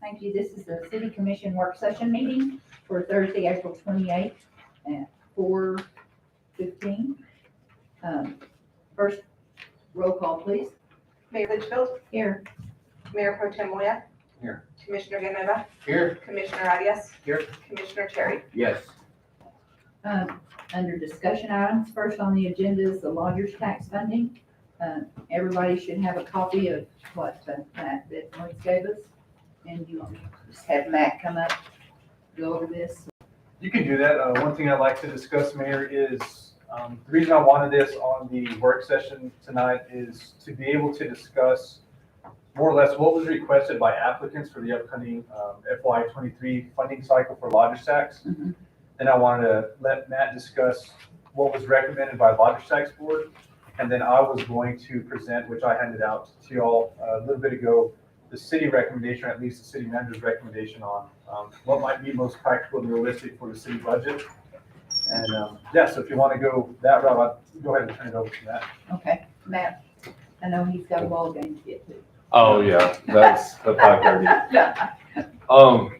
Thank you. This is the City Commission work session meeting for Thursday, April 28th at 4:15. First, roll call, please. Mayor Litchfield, Here. Mayor Pro Tem Moya. Here. Commissioner Gameva, Here. Commissioner Arias. Here. Commissioner Terry. Yes. Under discussion items, first on the agenda is the lodger's tax funding. Everybody should have a copy of what Matt Bitmoise gave us. And you want to just have Matt come up, go over this. You can do that. One thing I'd like to discuss, Mayor, is the reason I wanted this on the work session tonight is to be able to discuss more or less what was requested by applicants for the upcoming FY23 funding cycle for lodger's tax. Mhm. Then I wanted to let Matt discuss what was recommended by lodger's tax board. And then I was going to present, which I handed out to y'all a little bit ago, the city recommendation, or at least the city manager's recommendation on what might be most practical and realistic for the city budget. And yeah, so if you want to go that route, I'll go ahead and turn it over to Matt. Okay, Matt, I know he's got a ball game to get to. Oh, yeah, that's the 5:30.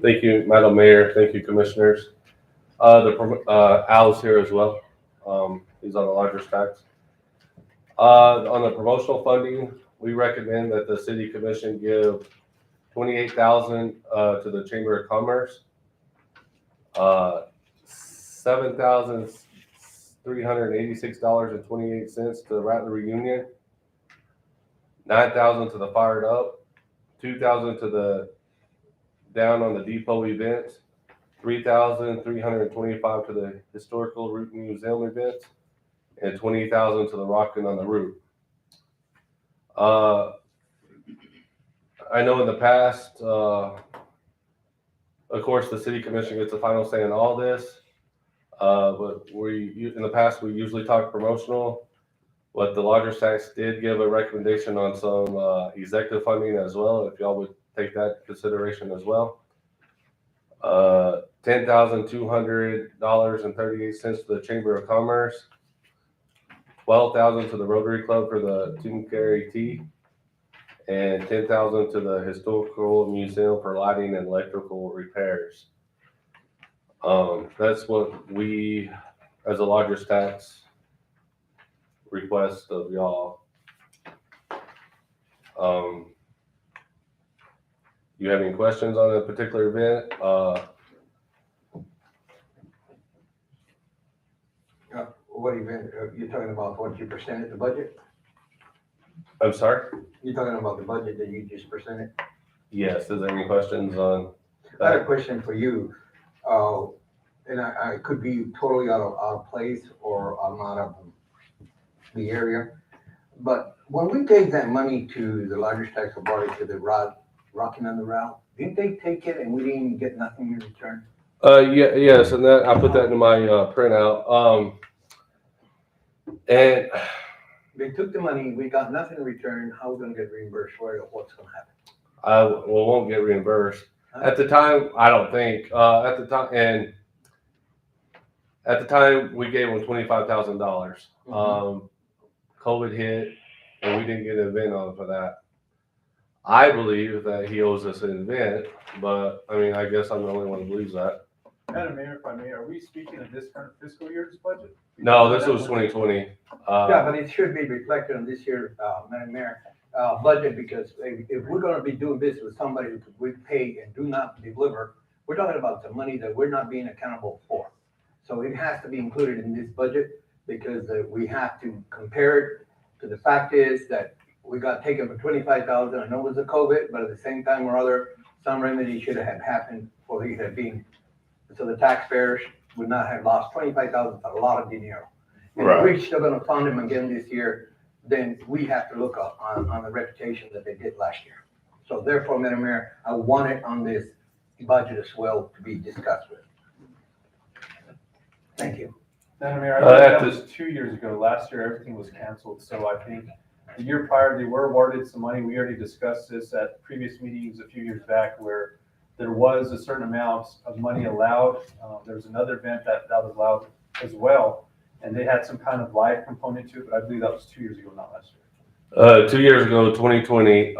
Thank you, Madam Mayor. Thank you, Commissioners. Al's here as well. He's on the lodger's tax. On the promotional funding, we recommend that the City Commission give $28,000 to the Chamber of Commerce, $7,386.28 to the Rattler Reunion, $9,000 to the Fired Up, $2,000 to the Down on the Depot event, $3,325 to the Historical Route Museum event, and $20,000 to the Rockin on the Route. I know in the past, of course, the City Commission gets the final say in all this, but in the past we usually talk promotional. But the lodger's tax did give a recommendation on some executive funding as well, if y'all would take that into consideration as well. $10,200.38 to the Chamber of Commerce, $12,000 to the Rotary Club for the Tuncumcari Tea, and $10,000 to the Historical Museum for lighting and electrical repairs. That's what we, as a lodger's tax, request of y'all. You have any questions on a particular event? What event, you're talking about what you presented, the budget? I'm sorry? You're talking about the budget that you just presented? Yes, is there any questions on I had a that? question for you, and I could be totally out of place, or I'm out of the area. But when we gave that money to the largest tax authority, to the Rockin the Route, didn't they take it and we didn't get nothing in return? Yes, and that I put that in my printout. And They took the money, we got nothing in return. How are we gonna get reimbursed for it, or what's gonna happen? I won't get reimbursed. At the time, I don't think. At the time, we gave him $25,000. COVID hit, and we didn't get an event on for that. I believe that he owes us an event, but I mean, I guess I'm the only one who believes that. Madam Mayor, if I may, are we speaking of this current fiscal year's budget? No, this was 2020. Yeah, but it should be reflected on this year's, Madam Mayor, budget, because if we're gonna be doing business with somebody that we pay and do not deliver, we're talking about the money that we're not being accountable for. So it has to be included in this budget, because we have to compare it to the fact is that we got taken for 25,000. I know it was a COVID, but at the same time or other, some remedy should have happened for it had been, so the taxpayers would not have lost 25,000, a lot of dinero. And if we're still gonna fund them again this year, then we have to look up on the reputation that they did last year. So therefore, Madam Mayor, I want it on this budget as well to be discussed with. Thank you. Madam Mayor, I think that was 2 years ago. Last year, everything was canceled. So I think the year prior, they were awarded some money. We already discussed this at previous meetings a few years back, where there was a certain amount of money allowed. There was another event that was allowed as well, and they had some kind of live component to it, but I believe that was 2 years ago, not last year. 2 years ago, 2020,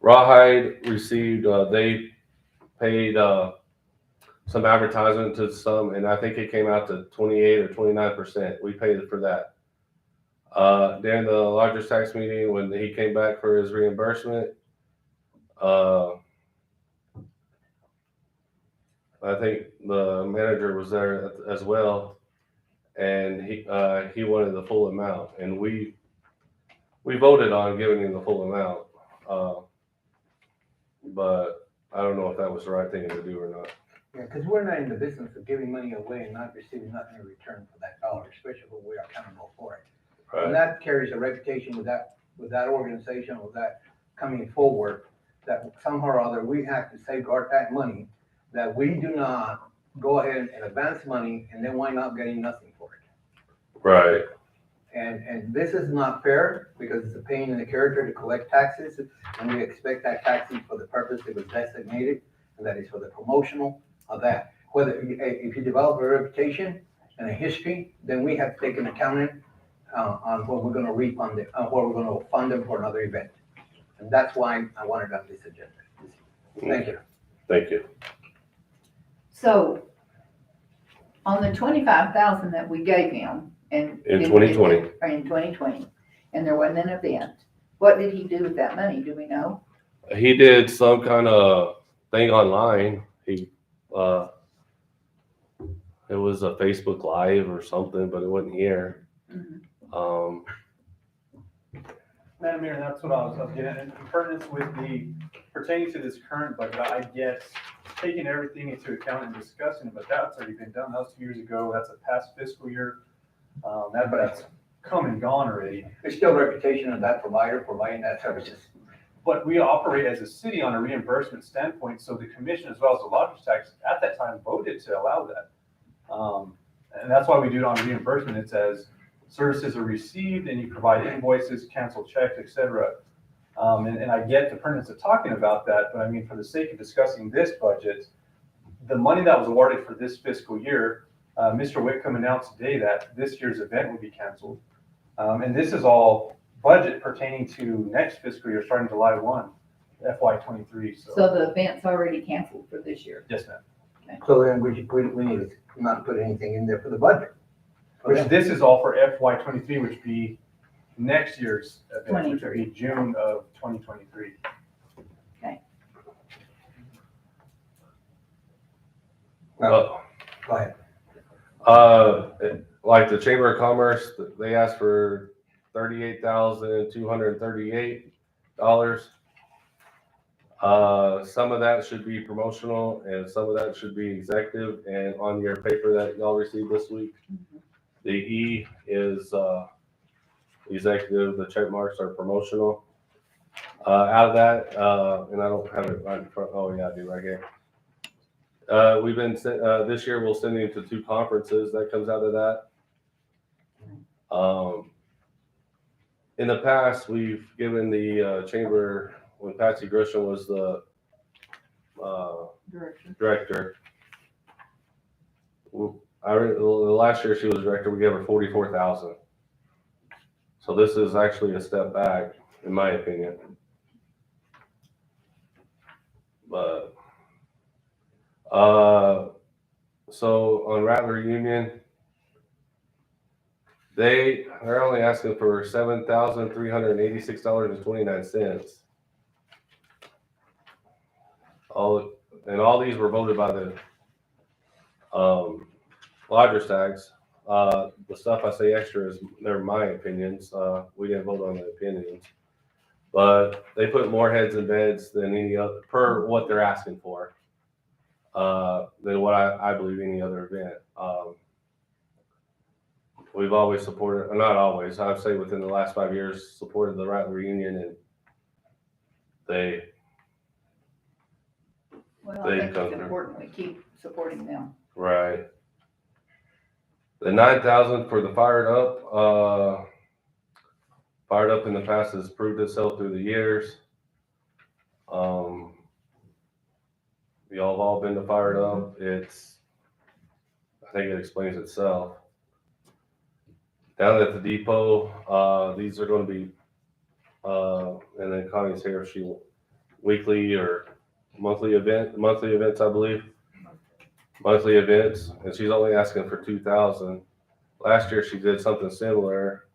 Rawhide received, they paid, some advertisement to some, and I think it came out to 28 or 29%. We paid for that. During the larger tax meeting, when he came back for his reimbursement, I think the manager was there as well, and he wanted the full amount, and we voted on giving him the full amount. But I don't know if that was the right thing to do or not. Yeah, because we're not in the business of giving money away and not receiving nothing in return for that dollar, especially when we are accountable for it. And that carries a reputation with that organization, with that coming forward, that somehow or other, we have to safeguard that money, that we do not go ahead and advance money and then wind up getting nothing for it. Right. And this is not fair, because it's a pain in the character to collect taxes, and we expect that taxes for the purpose it was designated, and that is for the promotional of that. Whether, if you develop a reputation and a history, then we have to take an accounting on what we're gonna refund it, what we're gonna fund them for another event. And that's why I wanted on this agenda. Thank you. Thank you. So, on the 25,000 that we gave him, and. In 2020. Or in 2020, and there wasn't an event, what did he do with that money, do we know? He did some kind of thing online. He, it was a Facebook Live or something, but it wasn't here. Mhm. Madam Mayor, that's what I was getting at. In pertinence with pertaining to this current budget, I guess, taking everything into account and discussing it, but that's already been done. That was 2 years ago. That's a past fiscal year. That's come and gone already. There's still reputation of that provider providing that services. But we operate as a city on a reimbursement standpoint, so the commission as well as the lodging tax at that time voted to allow that. And that's why we do it on reimbursement. It's as services are received and you provide invoices, cancel checks, etc. And I get the pertinence of talking about that, but I mean, for the sake of discussing this budget, the money that was awarded for this fiscal year, Mr. Whitcomb announced today that this year's event will be canceled. And this is all budget pertaining to next fiscal year, starting July 1, FY23. So the event's already canceled for this year. Yes, ma'am. So then we need to not put anything in there for the budget. Which this is all for FY23, which would be next year's event, which would be June of 2023. Go ahead. Like the Chamber of Commerce, they asked for $38,238. Some of that should be promotional and some of that should be executive. And on your paper that y'all received this week, the E is executive, the check marks are promotional. Out of that, and I don't have it right in front. Oh yeah, I do right here. We've been this year we'll send him to 2 conferences that comes out of that. In the past, we've given the chamber, when Patsy Grisham was the director. Last year she was director, we gave her $44,000. So this is actually a step back, in my opinion. But so on Rattler Union, they're only asking for $7,386.29. All these were voted by the lodgers tax. The stuff I say extra is they're my opinions. We didn't vote on the opinions, but they put more heads in beds than any other per what they're asking for. Than what I believe any other event. We've always supported, or not always, I'd say within the last 5 years, supported the Rattler Union, and Well, I think it's important we keep supporting them. Right. The 9,000 for the Fired Up. Fired Up in the past has proved itself through the years. Y'all have all been to Fired Up. I think it explains itself. Down at the depot, these are going to be And then Connie's here, she weekly or monthly events, I believe. Monthly events, and she's only asking for 2,000. Last year she did something similar.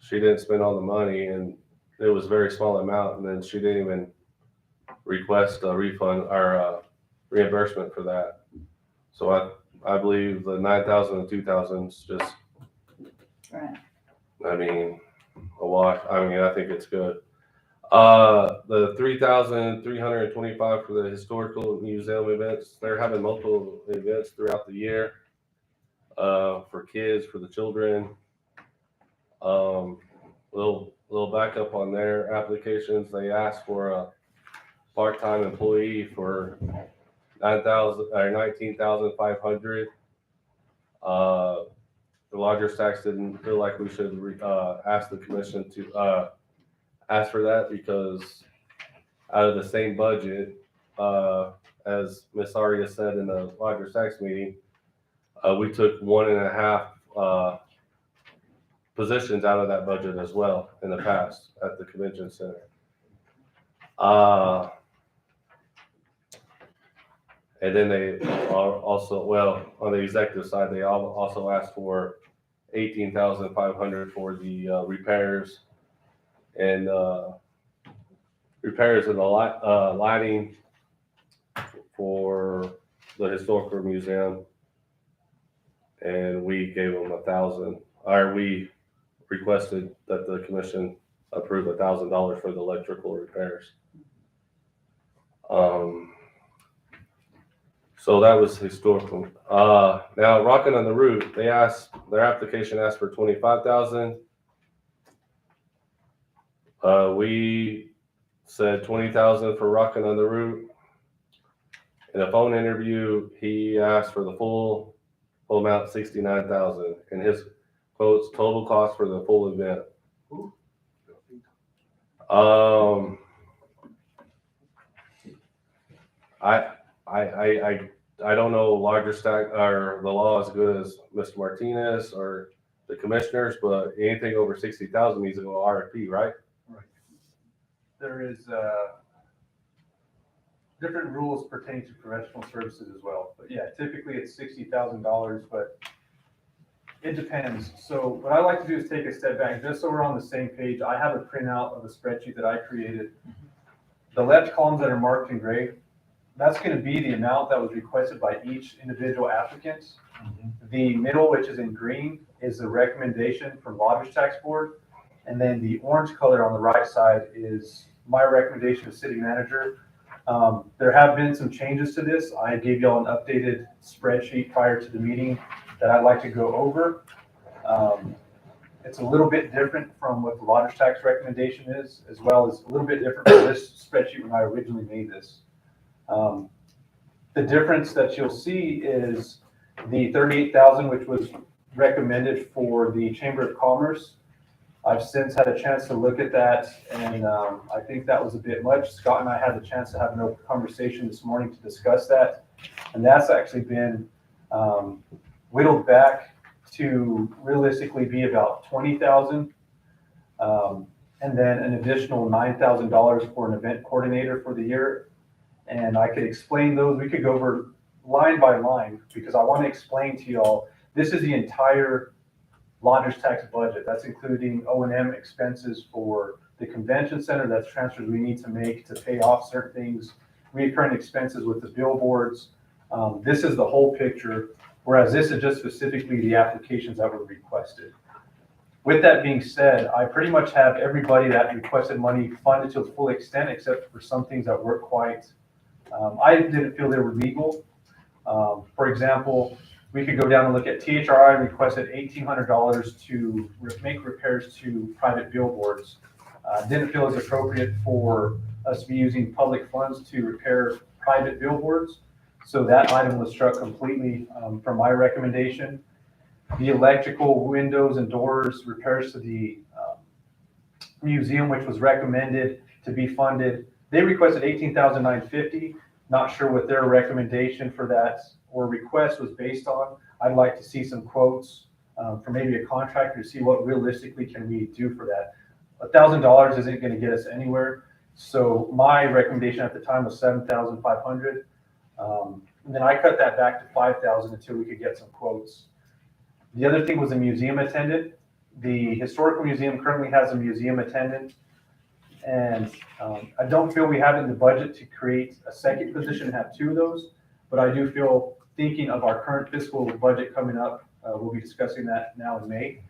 She didn't spend all the money and it was a very small amount, and then she didn't even request a refund or reimbursement for that. So I believe the 9,000 and 2,000 is just, Right. I mean, a wash. I mean, I think it's good. The 3,325 for the historical museum events. They're having multiple events throughout the year, for kids, for the children. Little backup on their applications. They asked for a part-time employee for 9,000 or 19,500. The larger stacks didn't feel like we should ask the commission to ask for that, because out of the same budget, as Ms. Aria said in the larger stacks meeting, we took 1.5 positions out of that budget as well in the past at the convention center. And then they also, well, on the executive side, they also asked for 18,500 for the repairs and repairs in the lighting for the historical museum. And we gave them 1,000, or we requested that the commission approve $1,000 for the electrical repairs. So that was historical. Now Rockin the Route, their application asked for 25,000. We said 20,000 for Rockin the Route. In a phone interview, he asked for the full amount, 69,000, and his quotes total cost for the full event. I don't know larger stack or the law as good as Mr. Martinez or the commissioners, but anything over 60,000 needs to go RFP, right? Right. There is different rules pertaining to professional services as well. But yeah, typically it's $60,000, but it depends. So what I like to do is take a step back, just so we're on the same page. I have a printout of a spreadsheet that I created. The left columns that are marked in gray, that's going to be the amount that was requested by each individual applicant. The middle, which is in green, is the recommendation from Lodgers Tax Board. And then the orange color on the right side is my recommendation to city manager. There have been some changes to this. I gave y'all an updated spreadsheet prior to the meeting that I'd like to go over. It's a little bit different from what the Lodgers Tax recommendation is, as well as a little bit different from this spreadsheet when I originally made this. The difference that you'll see is the 38,000, which was recommended for the Chamber of Commerce. I've since had a chance to look at that, and I think that was a bit much. Scott and I had the chance to have an open conversation this morning to discuss that, and that's actually been whittled back to realistically be about 20,000, and then an additional $9,000 for an event coordinator for the year. And I could explain those. We could go over line by line, because I want to explain to y'all, this is the entire Lodgers Tax budget. That's including O&M expenses for the convention center. That's transfers we need to make to pay off certain things, recurring expenses with the billboards. This is the whole picture, whereas this is just specifically the applications that were requested. With that being said, I pretty much have everybody that requested money funded to the full extent, except for some things that weren't quite, I didn't feel they were legal. For example, we could go down and look at THRI requested $1,800 to make repairs to private billboards. Didn't feel as appropriate for us to be using public funds to repair private billboards. So that item was struck completely from my recommendation. The electrical windows and doors repairs to the museum, which was recommended to be funded, they requested $18,950. Not sure what their recommendation for that or request was based on. I'd like to see some quotes from maybe a contractor to see what realistically can we do for that. $1,000 isn't gonna get us anywhere. So my recommendation at the time was 7,500. And then I cut that back to 5,000 until we could get some quotes. The other thing was a museum attendant. The Historical Museum currently has a museum attendant. And I don't feel we have it in the budget to create a second position and have two of those. But I do feel, thinking of our current fiscal budget coming up, we'll be discussing that now in May.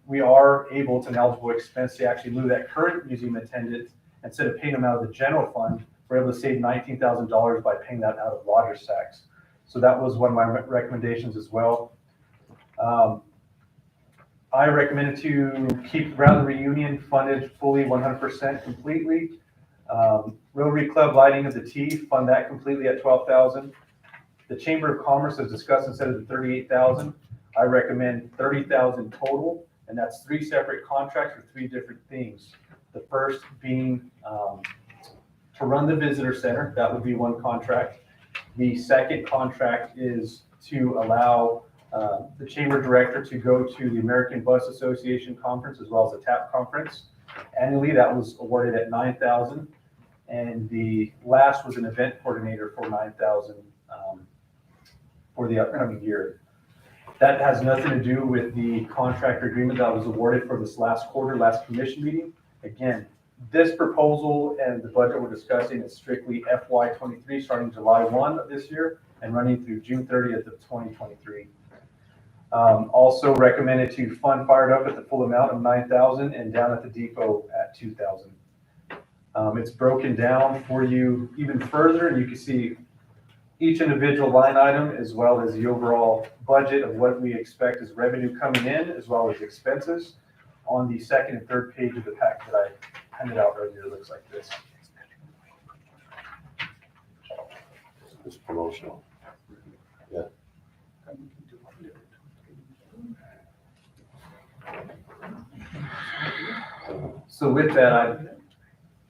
We are able to, an eligible expense, to actually move that current museum attendant, instead of paying them out of the general fund, we're able to save $19,000 by paying that out of lodger's tax. So that was one of my recommendations as well. I recommended to keep Round the Reunion funded fully 100% completely. Rotary Club lighting of the T, fund that completely at 12,000. The Chamber of Commerce has discussed, instead of the 38,000, I recommend 30,000 total, and that's 3 separate contracts for 3 different things. The first being to run the visitor center, that would be one contract. The second contract is to allow the chamber director to go to the American Bus Association conference as well as the TAP conference. Annually, that was awarded at 9,000. And the last was an event coordinator for 9,000 for the upcoming year. That has nothing to do with the contract agreement that was awarded for this last quarter, last commission meeting. Again, this proposal and the budget we're discussing is strictly FY23, starting July 1 of this year and running through June 30th of 2023. Also recommended to fund Fired Up at the full amount of 9,000 and down at the depot at 2,000. It's broken down for you even further, and you can see each individual line item as well as the overall budget of what we expect as revenue coming in as well as expenses on the second and third page of the pack that I handed out earlier. It looks like this. It's promotional. Yeah. So with that,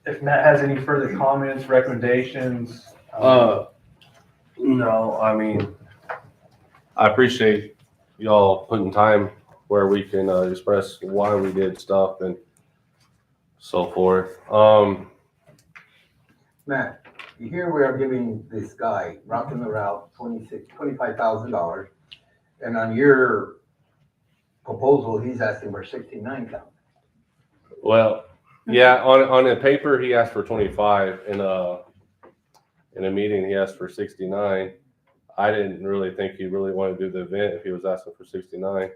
if Matt has any further comments, recommendations. No, I mean, I appreciate y'all putting time where we can express why we did stuff and so forth. Matt, here we are giving this guy, Rockin the Route, $25,000. And on your proposal, he's asking for 69,000. Well, yeah, on the paper, he asked for 25. In a meeting, he asked for 69. I didn't really think he really wanted to do the event if he was asking for 69.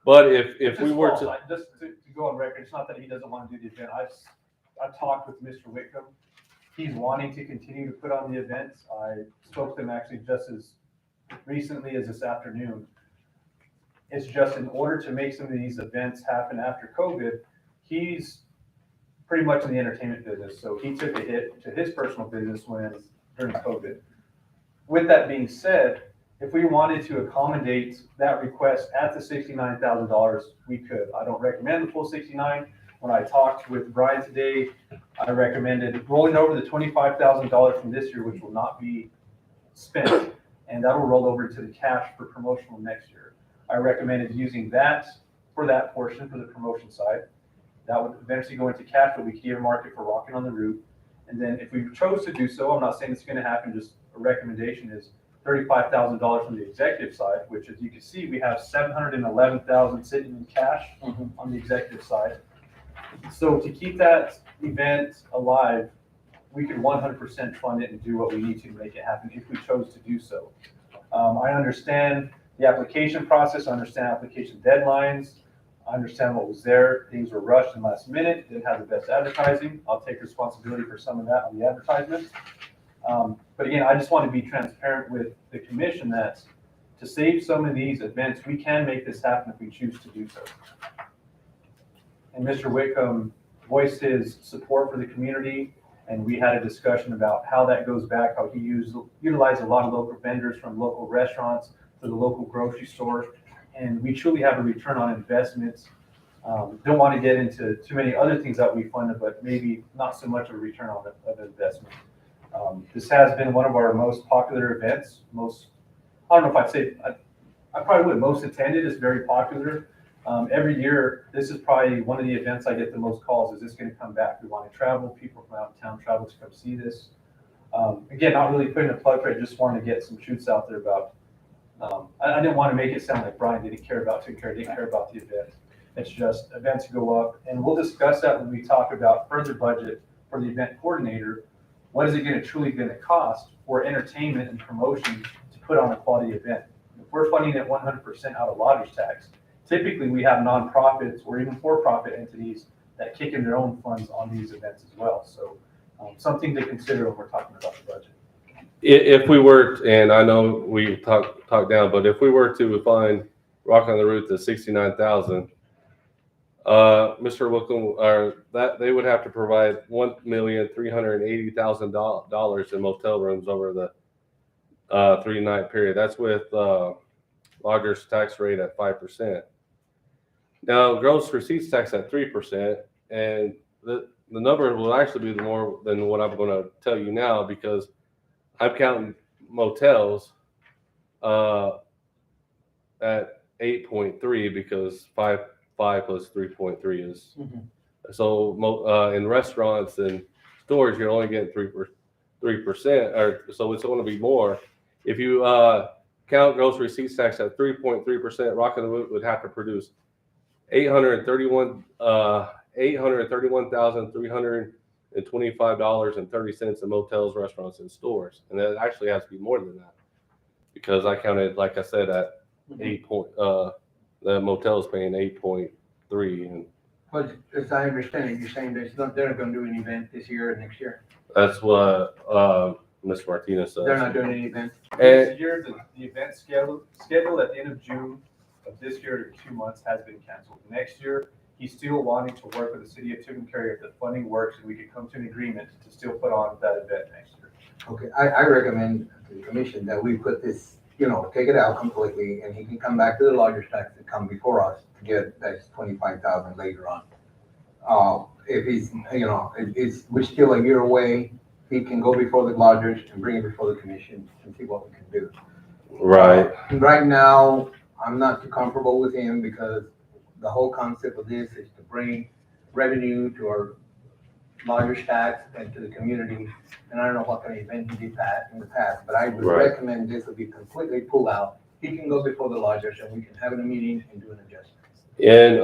But if we were to, just to go on record, it's not that he doesn't want to do the event. I talked with Mr. Whitcomb. He's wanting to continue to put on the events. I spoke to him actually just as recently as this afternoon. It's just in order to make some of these events happen after COVID, he's pretty much in the entertainment business. So he took a hit to his personal business during COVID. With that being said, if we wanted to accommodate that request at the $69,000, we could. I don't recommend the full 69. When I talked with Brian today, I recommended rolling over the $25,000 from this year, which will not be spent, and that will roll over to the cash for promotional next year. I recommended using that for that portion for the promotion side. That would eventually go into cash, but we could earmark it for Rockin on the Route. And then if we chose to do so, I'm not saying it's going to happen, just a recommendation is $35,000 from the executive side, which as you can see, we have $711,000 sitting in cash on the executive side. So to keep that event alive, we could 100% fund it and do what we need to make it happen if we chose to do so. I understand the application process, I understand application deadlines, I understand what was there. Things were rushed and last minute, didn't have the best advertising. I'll take responsibility for some of that on the advertisement. But again, I just want to be transparent with the commission that to save some of these events, we can make this happen if we choose to do so. And Mr. Whitcomb voiced his support for the community, and we had a discussion about how that goes back, how he utilized a lot of local vendors from local restaurants to the local grocery stores. And we truly have a return on investments. Don't want to get into too many other things that we funded, but maybe not so much of a return on investment. This has been one of our most popular events. I don't know if I'd say, I probably would. Most attended, is very popular. Every year this is probably one of the events I get the most calls. Is this going to come back? We want to travel. People from out of town travel to come see this. Again, not really putting a plug for it. Just wanted to get some shoots out there about. I didn't want to make it sound like Brian didn't care about the event. It's just events go up, and we'll discuss that when we talk about further budget for the event coordinator. What is it truly going to cost for entertainment and promotion to put on a quality event? If we're funding it 100% out of lodgers tax, typically we have nonprofits or even for-profit entities that kick in their own funds on these events as well. So something to consider when we're talking about the budget. If we were, and I know we talked down, but if we were to find Rockin the Route to 69,000, Mr. Wickham, that they would have to provide $1,380,000 in motel rooms over the 3-night period. That's with lodgers tax rate at 5%. Now, gross receipts tax at 3%, and the number will actually be more than what I'm going to tell you now, because I'm counting motels at 8.3, because 5 plus 3.3 is so. In restaurants and stores, you're only getting 3%, or so it's going to be more. If you count gross receipts tax at 3.3%, Rockin the Route would have to produce $831,325.30 in motels, restaurants, and stores, and that actually has to be more than that, because I counted, like I said, at 8 point. The motel is paying 8.3, and But as I understand it, you're saying they're not going to do an event this year or next year? that's what Ms. Martinez says. They're not doing any event? This year, the event scheduled at the end of June of this year, 2 months, has been canceled. Next year, he's still wanting to work with the city of Tucumcari if the funding works, and we could come to an agreement to still put on that event next year. Okay, I recommend to the commission that we put this, take it out completely, and he can come back to the lodgers tax and come before us to get that 25,000 later on. If he's, we're still a year away, he can go before the lodgers and bring it before the commission and see what we can do. Right. Right now, I'm not too comfortable with him, because the whole concept of this is to bring revenue to our lodgers tax and to the community. And I don't know what kind of event he did that in the past, but I would recommend this would be completely pulled out. He can go before the lodgers, and we can have a meeting and do an adjustment. And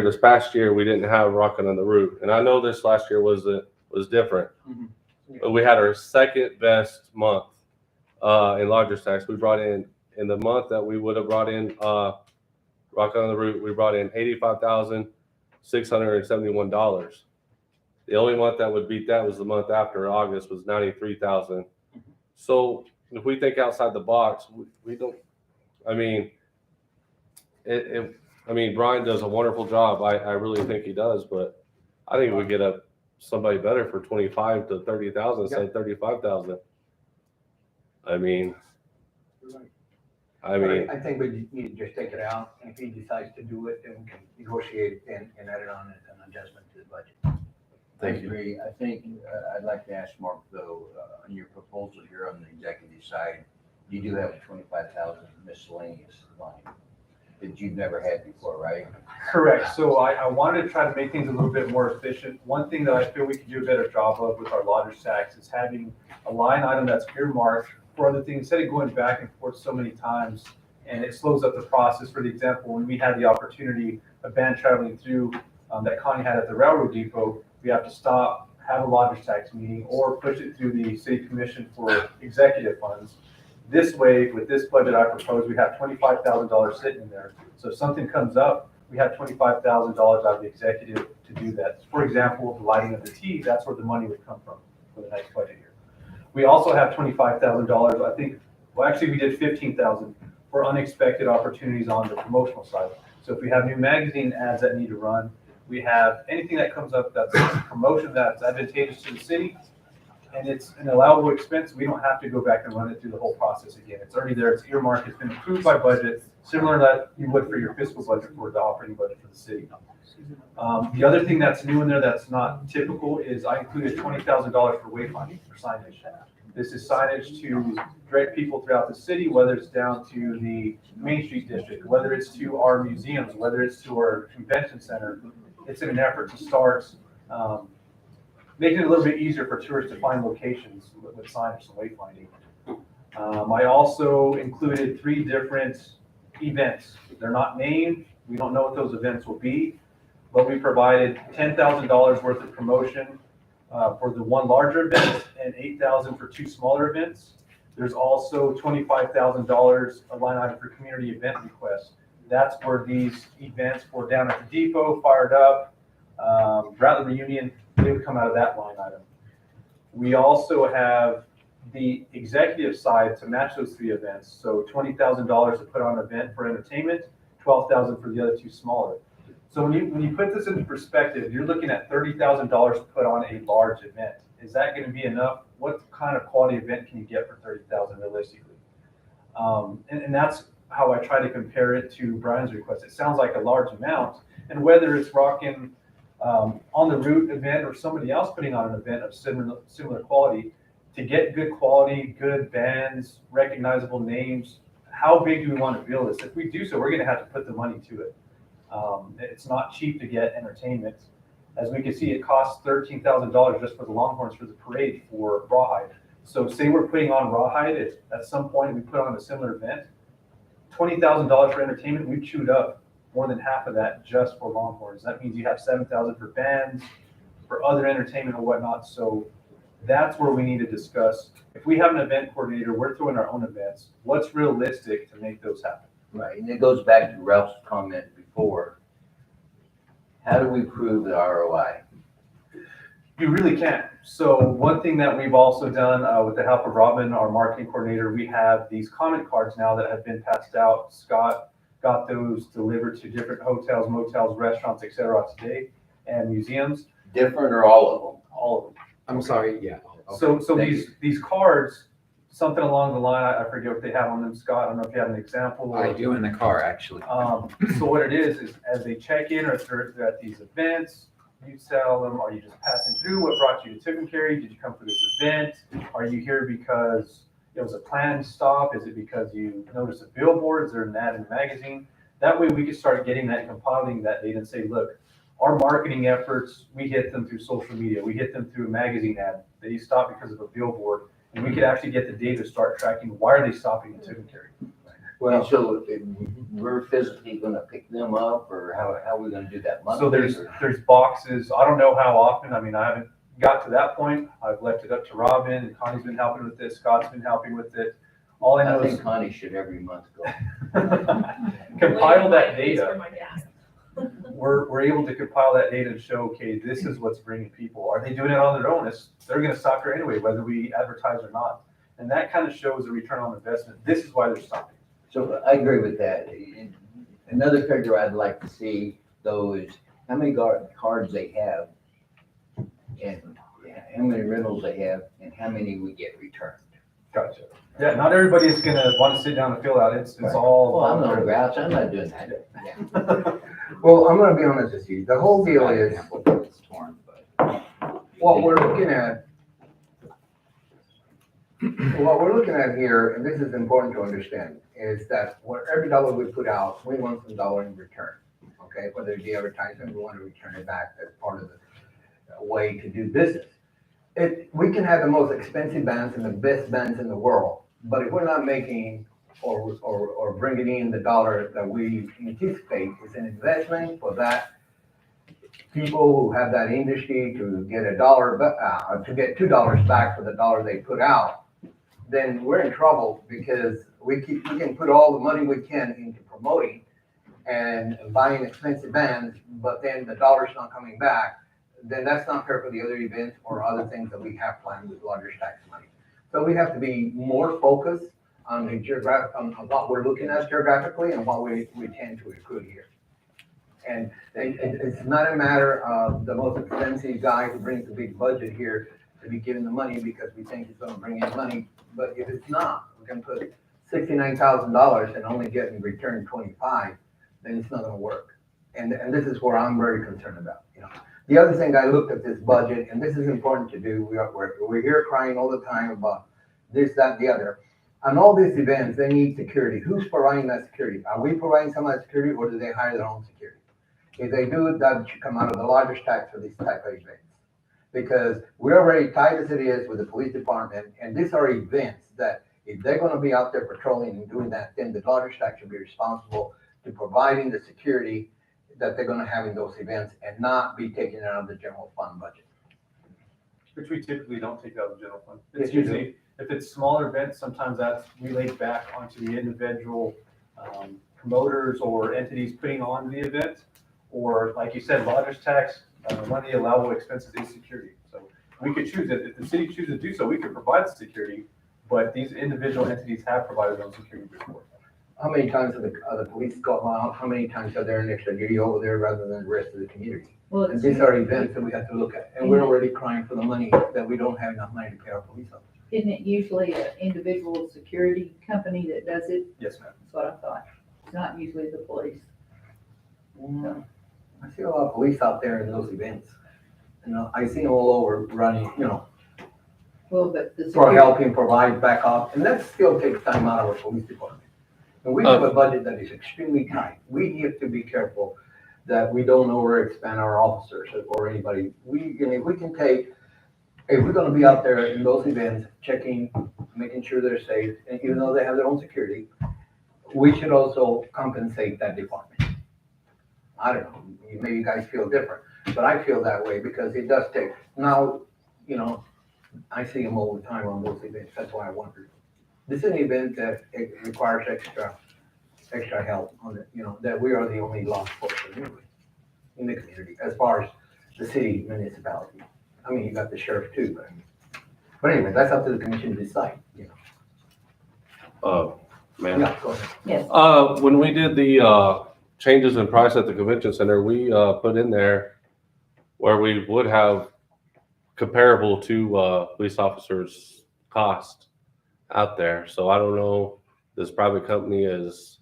this past year, we didn't have Rockin the Route, and I know this last year was different. But we had our second best month in lodgers tax. We brought in the month that we would have brought in Rockin the Route, we brought in $85,671. The only month that would beat that was the month after, August, was $93,000. So if we think outside the box, we don't. I mean, Brian does a wonderful job. I really think he does, but I think we get somebody better for 25 to 30,000 instead of 35,000. I think we need to just take it out, and if he decides to do it, then we can negotiate it and add it on as an adjustment to the budget. I agree. I think I'd like to ask Mark, though, on your proposal here on the executive side, you do have a 25,000 miscellaneous line that you've never had before, right? Correct. So I wanted to try to make things a little bit more efficient. One thing that I feel we can do a better job of with our lodgers tax is having a line item that's earmarked for other things, instead of going back and forth so many times, and it slows up the process. For the example, when we had the opportunity, a band traveling through that Connie had at the railroad depot, we have to stop, have a lodgers tax meeting, or push it through the city commission for executive funds. This way, with this budget I propose, we have $25,000 sitting in there. So if something comes up, we have $25,000 out of the executive to do that. For example, the lighting of the T, that's where the money would come from for the next budget year. We also have $25,000, I think, actually we did $15,000 for unexpected opportunities on the promotional side. So if we have new magazine ads that need to run, we have anything that comes up that's a promotion that's advantageous to the city, and it's an allowable expense, we don't have to go back and run it through the whole process again. It's already there, it's earmarked, it's been approved by budget, similar to that you would for your fiscal budget for the operating budget for the city. The other thing that's new in there that's not typical is I included $20,000 for wayfinding, for signage. This is signage to direct people throughout the city, whether it's down to the Main Street District, whether it's to our museums, whether it's to our convention center. It's in an effort to start making it a little bit easier for tourists to find locations with signage and wayfinding. I also included 3 different events. They're not named. We don't know what those events will be, but we provided $10,000 worth of promotion for the 1 larger event and $8,000 for 2 smaller events. There's also $25,000 a line item for community event requests. That's where these events for down at the depot, Fired Up, Rattler Reunion, they would come out of that line item. We also have the executive side to match those 3 events. So $20,000 to put on an event for entertainment, $12,000 for the other 2 smaller. So when you put this into perspective, you're looking at $30,000 to put on a large event. Is that going to be enough? What kind of quality event can you get for $30,000 realistically? And that's how I try to compare it to Brian's request. It sounds like a large amount, and whether it's Rockin on the Route event or somebody else putting on an event of similar quality, to get good quality, good bands, recognizable names, how big do we want to build this? If we do so, we're going to have to put the money to it. It's not cheap to get entertainment. As we can see, it costs $13,000 just for the Longhorns for the parade for Rawhide. So say we're putting on Rawhide, at some point we put on a similar event, $20,000 for entertainment, we've chewed up more than half of that just for Longhorns. That means you have $7,000 for bands, for other entertainment or whatnot. So that's where we need to discuss. If we have an event coordinator, we're throwing our own events. What's realistic to make those happen? Right, and it goes back to Ralph's comment before. How do we prove the ROI? You really can't. So one thing that we've also done with the help of Robin, our marketing coordinator, we have these comment cards now that have been passed out. Scott got those delivered to different hotels, motels, restaurants, etc. today, and museums. Different or all of them? All of them. I'm sorry, yeah. So Thank these cards, something along the line, I forget what they have on them, Scott. I don't know if you have an example. I do in the car, actually. So what it is as they check in or if they're at these events, you tell them, are you just passing through? What brought you to Tucumcari? Did you come for this event? Are you here because it was a planned stop? Is it because you noticed a billboard? Is there an ad in the magazine? That way we can start getting that, compiling that data and say, look, our marketing efforts, we hit them through social media. We hit them through a magazine ad. They stop because of a billboard. And we could actually get the data to start tracking why are they stopping in Tucumcari. Well, so we're physically going to pick them up, or how are we going to do that? So there's boxes. I don't know how often. I mean, I haven't got to that point. I've left it up to Robin, and Connie's been helping with this. Scott's been helping with it. All I know think is Connie should every month go. compile that data. We're able to compile that data and show, okay, this is what's bringing people. Are they doing it on their own? They're going to stop here anyway, whether we advertise or not. And that kind of shows a return on investment. This is why they're stopping. So I agree with that. Another figure I'd like to see, though, is how many cards they have, and how many rentals they have, and how many we get returned. Gotcha. Yeah, not everybody is going to want to sit down and fill out. It's all. Well, I'm not grouch. I'm not doing that. Yeah. Well, I'm gonna be honest with you, the whole deal is, It's torn, but what we're looking at here, and this is important to understand, is that for every dollar we put out, we want some dollar in return. Okay, whether it be advertising, we want to return it back. That's part of the way to do business. We can have the most expensive bands and the best bands in the world, but if we're not making or bringing in the dollar that we anticipate, it's an investment for that people who have that industry to get to get $2 back for the dollar they put out, then we're in trouble because we can put all the money we can into promoting and buying expensive bands, but then the dollar's not coming back. Then that's not fair for the other events or other things that we have planned with larger tax money. So we have to be more focused on what we're looking at geographically and what we tend to recruit here. And it's not a matter of the most expensive guy who brings a big budget here to be given the money because we think he's going to bring in money. But if it's not, we can put $69,000 and only get in return 25, then it's not going to work. And this is where I'm very concerned about. The other thing, I looked at this budget, and this is important to do. We're here crying all the time about this, that, and the other. On all these events, they need security. Who's providing that security? Are we providing some of that security, or do they hire their own security? If they do, that should come out of the largest tax for these type of events. Because we're already tight as it is with the police department, and these are events that if they're gonna be out there patrolling and doing that, then the largest tax should be responsible to providing the security that they're gonna have in those events and not be taken out of the general fund budget. Which we typically don't take out of the general fund. Yes, It's you do. usually, if it's smaller events, sometimes that's relayed back onto the individual promoters or entities putting on the event. Or like you said, lodgers tax, one of the allowable expenses is security. So we could choose it, if the city chooses to do so, we could provide the security, but these individual entities have provided their own security before. How many times have the police go out? How many times are there an extra duty over there rather than the rest of the community? Well, And it's, these are events that we have to look at, and we're already crying for the money that we don't have enough money to pay our police officers. isn't it usually an individual security company that does it? Yes, ma'am. That's what I thought. It's not usually the police. I see a lot of police out there in those events. You know, I see them all over running, Well, but the for security, helping provide backup, and that still takes time out of our police department. And we have a budget that is extremely tight. We have to be careful that we don't overexpend our officers or anybody. If we can take, if we're gonna be out there in those events, checking, making sure they're safe, and even though they have their own security, we should also compensate that department. I don't know, maybe you guys feel different, but I feel that way because it does take, now, I see them all the time on those events, that's why I wondered. This is an event that it requires extra help on it, that we are the only law enforcement anyway in the community, as far as the city municipality. I mean, you got the sheriff too, but anyway, that's up to the commission to decide, Man. Yeah, go ahead. yes, When we did the changes in price at the convention center, we put in there where we would have comparable to police officers' cost out there. So I don't know if this private company is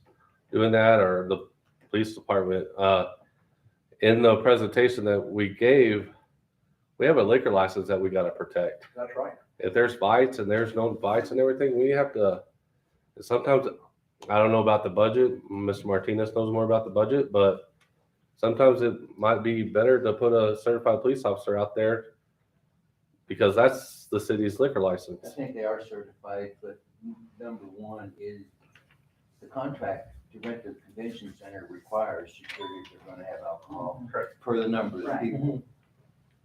doing that or the police department. In the presentation that we gave, we have a liquor license that we got to protect. That's right. If there's fights and there's no fights and everything, we have to, sometimes, I don't know about the budget, Mr. Martinez knows more about the budget, but sometimes it might be better to put a certified police officer out there because that's the city's liquor license. I think they are certified, but number one is the contract to rent the convention center requires security if they're gonna have alcohol. Correct. Per the number of Right. people.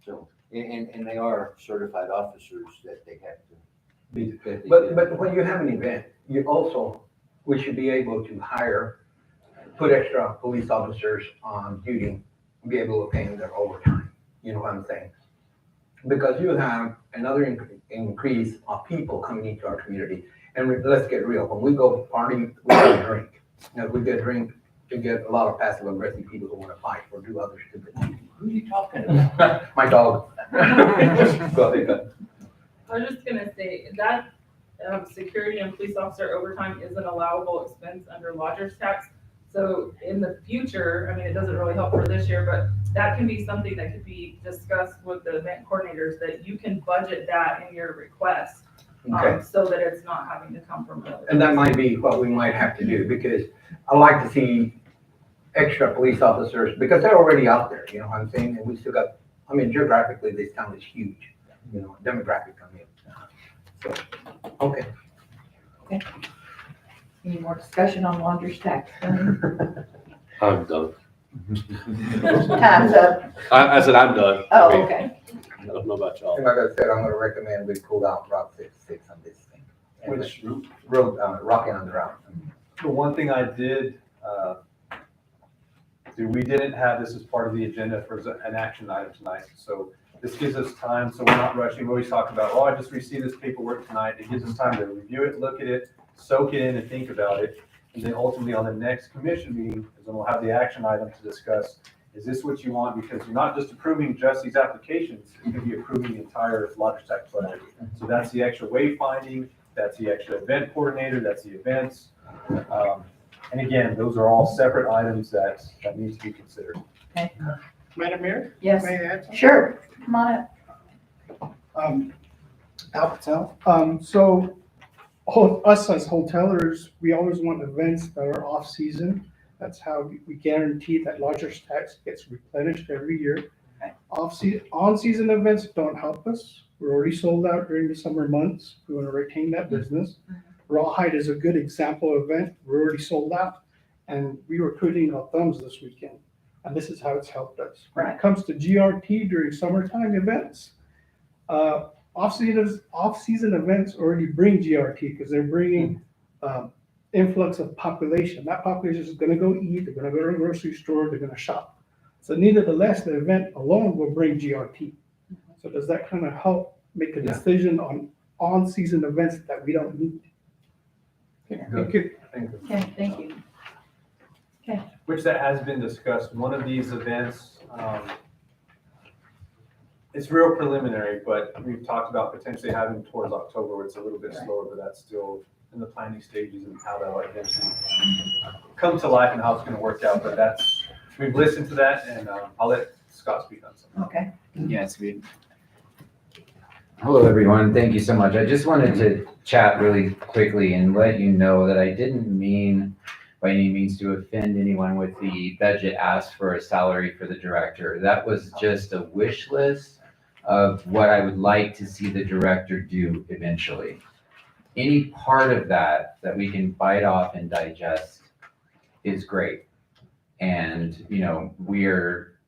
So, and they are certified officers that they have to. that they But do. when you have an event, we should be able to put extra police officers on duty, and be able to pay them their overtime, you know what I'm saying? Because you have another increase of people coming into our community, and let's get real, when we go party, we get drink. And if we get drink, you get a lot of passive aggressive people who wanna fight or do other stupid things. Who are you talking about? My dog. Go ahead. I was just gonna say that security and police officer overtime is an allowable expense under lodgers tax. So in the future, I mean, it doesn't really help for this year, but that can be something that could be discussed with the event coordinators, that you can budget that in your request. Okay. So that it's not having to come from another. And that might be what we might have to do, because I like to see extra police officers, because they're already out there, you know what I'm saying? And we still got, geographically, this town is huge, demographic, So, okay. any more discussion on laundry tax funding? I'm done. Time's up. I said I'm done. I Oh, mean, okay. I don't know about y'all. And like I said, I'm gonna recommend we pull out Route 66 on this thing. And Which, Road, Rockin the Route. the one thing I did, we didn't have this as part of the agenda for an action item tonight. So this gives us time, so we're not rushing. We always talk about, I just received this paperwork tonight. It gives us time to review it, look at it, soak it in and think about it. And then ultimately on the next commission meeting is when we'll have the action item to discuss, is this what you want? Because you're not just approving just these applications, you're gonna be approving the entire lodgers tax budget. So that's the extra wayfinding, that's the extra event coordinator, that's the events. And again, those are all separate items that need to be considered. Madam Mayor, Yes, may I add something? sure, come on up. Al Patel. So us as hotelers, we always want events that are off-season. That's how we guarantee that lodger's tax gets replenished every year. Okay. On-season events don't help us. We're already sold out during the summer months. We want to retain that business. Rawhide is a good example event. We're already sold out, and we were twiddling our thumbs this weekend. And this is how it's helped us. When Right. it comes to GRT during summertime events, off-season events already bring GRT because they're bringing influx of population. That population is going to go eat, they're going to go to the grocery store, they're going to shop. So nevertheless, the event alone will bring GRT. So does that kind of help make a decision on season events that we don't need? Good. Thank you. Okay, thank you. Which that has been discussed. One of these events, it's real preliminary, but we've talked about potentially having towards October where it's a little bit Right. slower, but that's still in the planning stages and how that'll eventually come to life and how it's gonna work out. But that's, we've listened to that, and I'll let Scott speak on something. Okay. Yes, Hello, everyone. Thank you so much. I just wanted to chat really quickly and let you know that I didn't mean by any means to offend anyone with the budget ask for a salary for the director. That was just a wish list of what I would like to see the director do eventually. Any part of that we can bite off and digest is great. And, you know,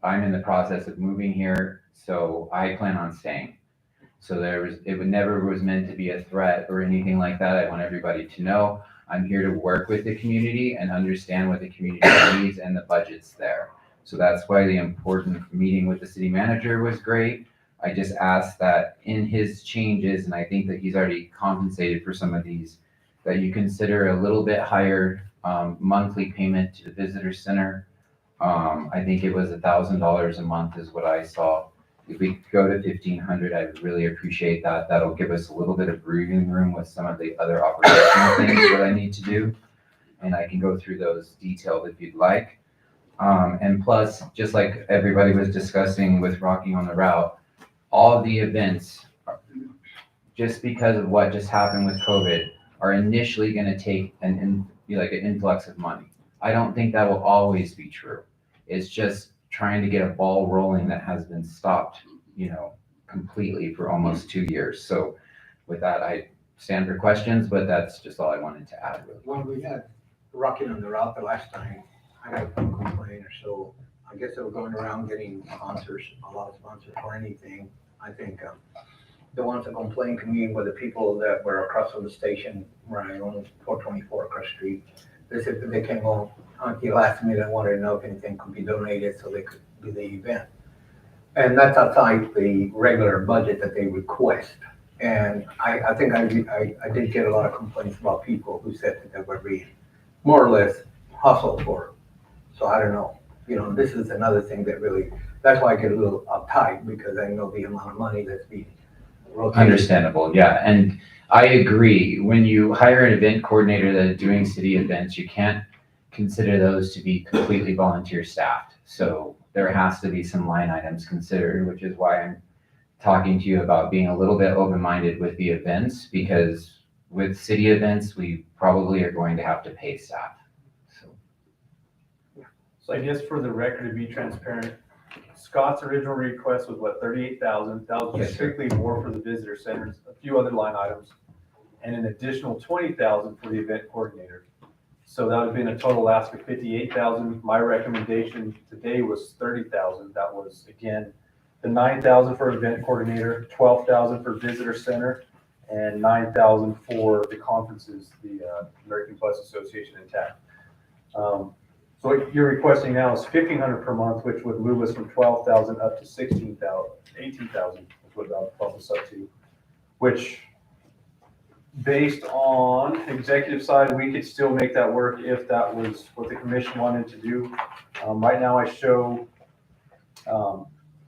I'm in the process of moving here, so I plan on staying. So it never was meant to be a threat or anything like that. I want everybody to know I'm here to work with the community and understand what the community needs and the budget's there. So that's why the important meeting with the city manager was great. I just asked that in his changes, and I think that he's already compensated for some of these, that you consider a little bit higher monthly payment to the visitor center. I think it was $1,000 a month is what I saw. If we could go to 1,500, I would really appreciate that. That'll give us a little bit of breathing room with some of the other operational things that I need to do. And I can go through those detailed if you'd like. And plus, just like everybody was discussing with Rockin on the Route, all of the events, just because of what just happened with COVID, are initially going to take an influx of money. I don't think that will always be true. It's just trying to get a ball rolling that has been stopped, completely for almost 2 years. So with that, I stand for questions, but that's just all I wanted to add. Really. When we had Rockin on the Route the last time, I got a complaint or so. I guess they were going around getting sponsors, a lot of sponsors for anything. I think the ones that complained to me were the people that were across from the station where I own 424 across the street. They said that they came on at the last minute and wanted to know if anything could be donated so they could do the event. And that's outside the regular budget that they request. And I think I did get a lot of complaints about people who said that they were being more or less hustled for it. So I don't know. This is another thing that really, that's why I get a little uptight, because I know the amount of money that's being rotated. Understandable, yeah. And I agree. When you hire an event coordinator that is doing city events, you can't consider those to be completely volunteer staffed. So there has to be some line items considered, which is why I'm talking to you about being a little bit open-minded with the events, because with city events, we probably are going to have to pay staff. So I guess for the record, to be transparent, Scott's original request was what, 38,000? That was Yes, sir. strictly more for the visitor centers, a few other line items, and an additional 20,000 for the event coordinator. So that would have been a total ask of 58,000. My recommendation today was 30,000. That was, again, the 9,000 for event coordinator, 12,000 for visitor center, and 9,000 for the conferences, the American Bus Association and TAC. So what you're requesting now is 1,500 per month, which would move us from 12,000 up to 16,000, 18,000, is what that would bump us up to, which, based on executive side, we could still make that work if that was what the commission wanted to do. Right now I show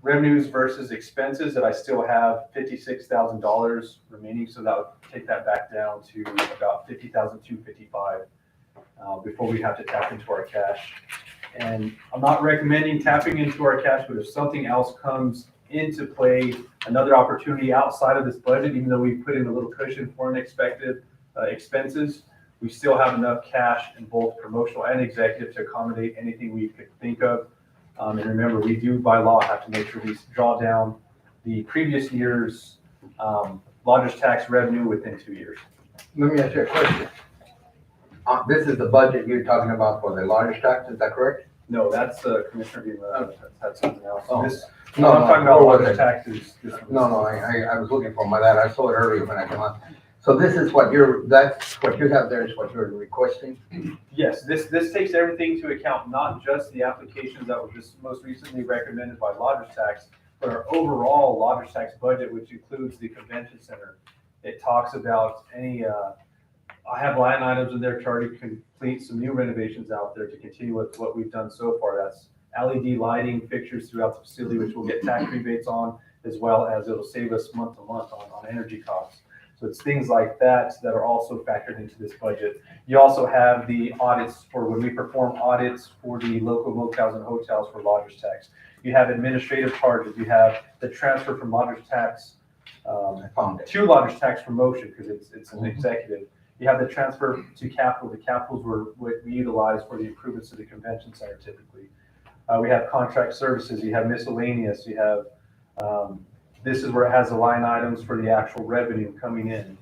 revenues versus expenses that I still have $56,000 remaining. So that would take that back down to about $50,255 before we have to tap into our cash. And I'm not recommending tapping into our cash, but if something else comes into play, another opportunity outside of this budget, even though we put in a little cushion for unexpected, expenses. We still have enough cash in both promotional and executive to accommodate anything we could think of. And remember, we do by law have to make sure we draw down the previous year's lodger's tax revenue within 2 years. Let me ask you a question. This is the budget you're talking about for the largest tax, is that correct? No, that's Commissioner Vila, that's something else. Oh. This, No, I'm talking about what was lodger's it? taxes. No, I was looking for that. I saw it earlier when I came on. So this is that's what you have there is what you're requesting? Yes, this takes everything into account, not just the applications that were just most recently recommended by lodger's tax, but our overall lodger's tax budget, which includes the convention center. It talks about any, I have line items in there trying to complete some new renovations out there to continue with what we've done so far. That's LED lighting fixtures throughout the facility, which we'll get tax rebates on, as well as it'll save us month to month on energy costs. So it's things like that that are also factored into this budget. You also have the audits for when we perform audits for the local motels and hotels for lodger's tax. You have administrative charges. You have the transfer from lodger's tax to lodger's tax promotion because it's an executive. You have the transfer to capital. The capitals were what we utilize for the improvements to the convention center typically. We have contract services. You have miscellaneous. You have this is where it has the line items for the actual revenue coming in.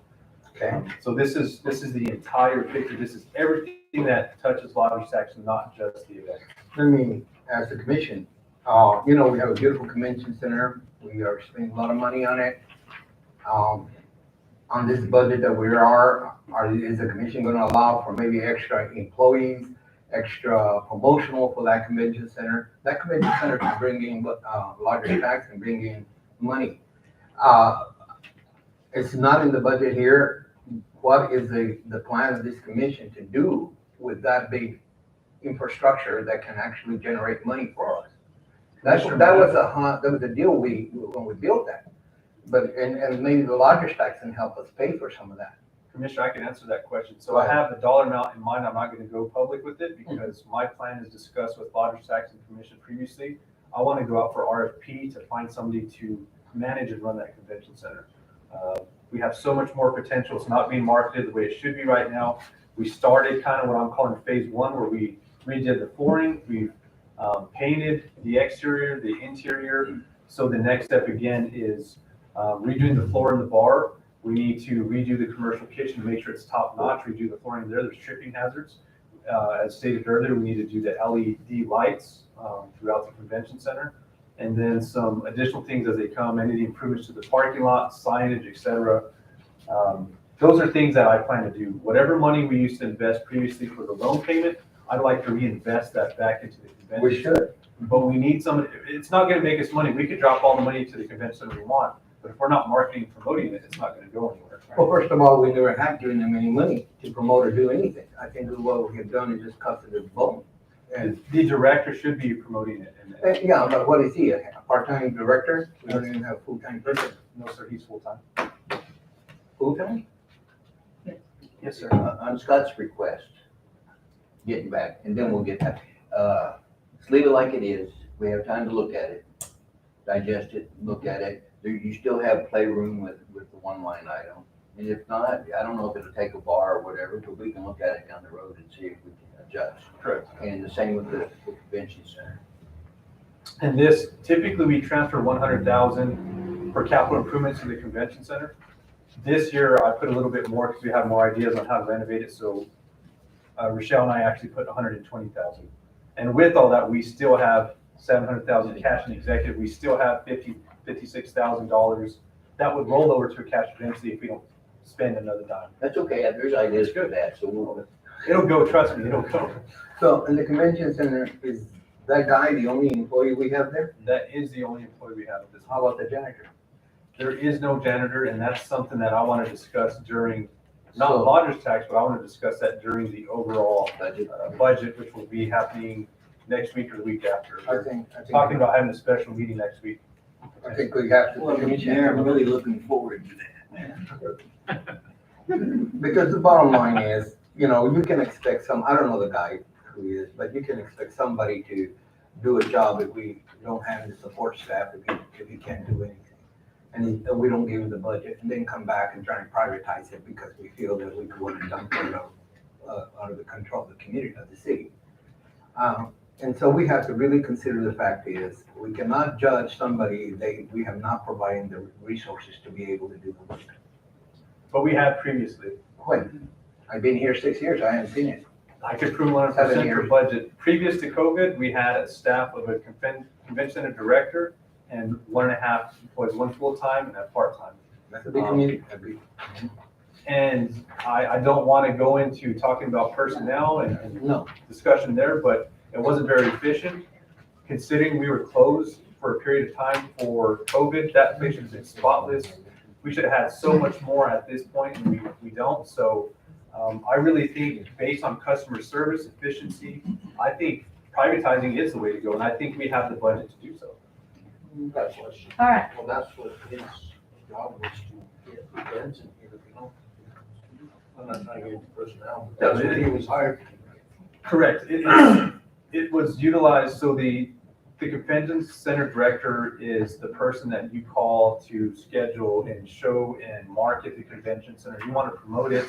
Okay. So this is the entire picture. This is everything that touches lodger's tax, not just the event. Let me, as a commission, we have a beautiful convention center. We are spending a lot of money on it. On this budget that is the commission gonna allow for maybe extra employees, extra promotional for that convention center? That convention center can bring in larger tax and bring in money. It's not in the budget here. What is the plan of this commission to do with that big infrastructure that can actually generate money for us? That was a deal when we built that. But and maybe the largest tax can help us pay for some of that. Commissioner, I can answer that question. So I have the dollar amount in mind. I'm not going to go public with it because my plan is discussed with lodger's tax and commission previously. I want to go out for RFP to find somebody to manage and run that convention center. We have so much more potential. It's not being marketed the way it should be right now. We started kind of what I'm calling phase one, where we redid the flooring. We've painted the exterior, the interior. So the next step again is redoing the floor in the bar. We need to redo the commercial kitchen to make sure it's top notch, redo the flooring there. There's tripping hazards. As stated earlier, we need to do the LED lights throughout the convention center. And then some additional things as they come, any of the improvements to the parking lot, signage, etc. Those are things that I plan to do. Whatever money we used to invest previously for the loan payment, I'd like to reinvest that back into the convention. We should. But we need some, it's not going to make us money. We could drop all the money to the convention center we want, but if we're not marketing and promoting it, it's not going to go anywhere. Well, first of all, we never have given them any money to promote or do anything. I think what we have done is just cut the bone. And The director should be promoting it. yeah, but what is he, a part-time director? We don't even have a full-time person. No, sir, he's full-time. Full-time? Yes, sir. On Scott's request, getting back, and then we'll get back. Let's leave it like it is. We have time to look at it, digest it, look at it. You still have playroom with the one line item. And if not, I don't know if it'll take a bar or whatever, but we can look at it down the road and see if we can adjust. Correct. And the same with the convention center. And this, typically we transfer 100,000 for capital improvements to the convention center. This year, I put a little bit more because we have more ideas on how to renovate it. So Rochelle and I actually put 120,000. And with all that, we still have 700,000 cash in executive. We still have $56,000 that would roll over to a cash eventually if we don't spend another dime. That's okay, there's ideas for that, so It'll go, trust me, it'll go. So in the convention center, is that guy the only employee we have there? That is the only employee we have at this time. How about the janitor? There is no janitor, and that's something that I want to discuss during, not So- lodger's tax, but I want to discuss that during the overall budget. budget, which will be happening next week or the week after. I We're think talking about having a special meeting next week. I think we have to. Well, Mayor, I'm really looking forward to that. Because the bottom line is, you can expect I don't know the guy who he is, but you can expect somebody to do a job if we don't have the support staff, if he can't do anything. and we don't give it the budget, and then come back and try and privatize it because we feel that we could have done it out of the control of the community, of the city. And so we have to really consider the fact is, we cannot judge somebody, we have not provided the resources to be able to do the work. But we have previously. When? I've been here 6 years, I haven't seen it. I could prove 100% 7 for years. budget. Previous to COVID, we had a staff of a convention center director and 1.5 employees, one full-time and a part-time. That's a big community. And I don't want to go into talking about personnel and No, discussion there, but it wasn't very efficient. Considering we were closed for a period of time for COVID, that place was spotless. We should have had so much more at this point, and we don't. So I really think based on customer service efficiency, I think privatizing is the way to go, and I think we have the budget to do so. That's what she, All right, well, that's what his job was to get events in here, you know? I'm not trying to get into personnel, but that's what he was hired to do. Correct. It was utilized, so the convention center director is the person that you call to schedule and show and market the convention center. You want to promote it.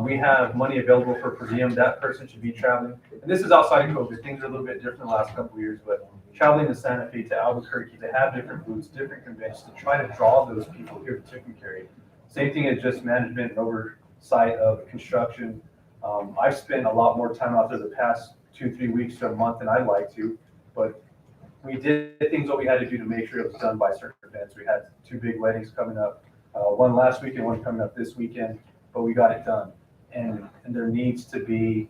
We have money available for per diem. That person should be traveling. And this is outside of COVID. Things are a little bit different the last couple of years, but traveling to Santa Fe, to Albuquerque, to have different booths, different conventions, to try to draw those people here to Tucumcari. Same thing as just management and oversight of construction. I've spent a lot more time out there the past 2-3 weeks to a month than I'd like to, but we did things what we had to do to make sure it was done by certain events. We had 2 big weddings coming up, one last weekend, one coming up this weekend, but we got it done. And there needs to be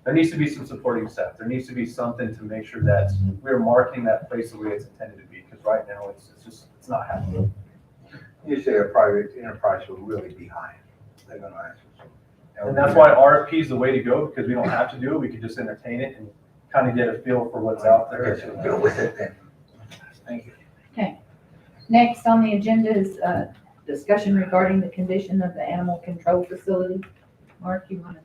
some supporting staff. There needs to be something to make sure that we're marketing that place the way it's intended to be, because right now it's not happening. you say a private enterprise will really be high. They're gonna ask for some. And that's why RFP is the way to go, because we don't have to do it. We can just entertain it and kind of get a feel for what's out there. I guess you'll go with it then. Thank you. next on the agenda is discussion regarding the condition of the animal control facility. Mark, you want to?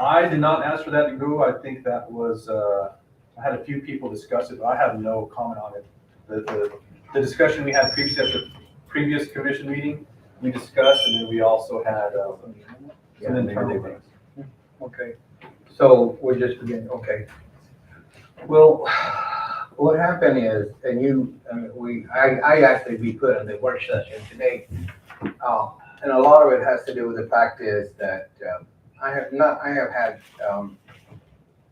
I did not ask for that to go. I think that was, I had a few people discuss it, but I have no comment on it. The discussion we had previously at the previous commission meeting, we discussed, and then we also had some internal things. Okay, so we're just beginning, okay. Well, what happened is, I actually be put on the work session today. And a lot of it has to do with the fact is that I have had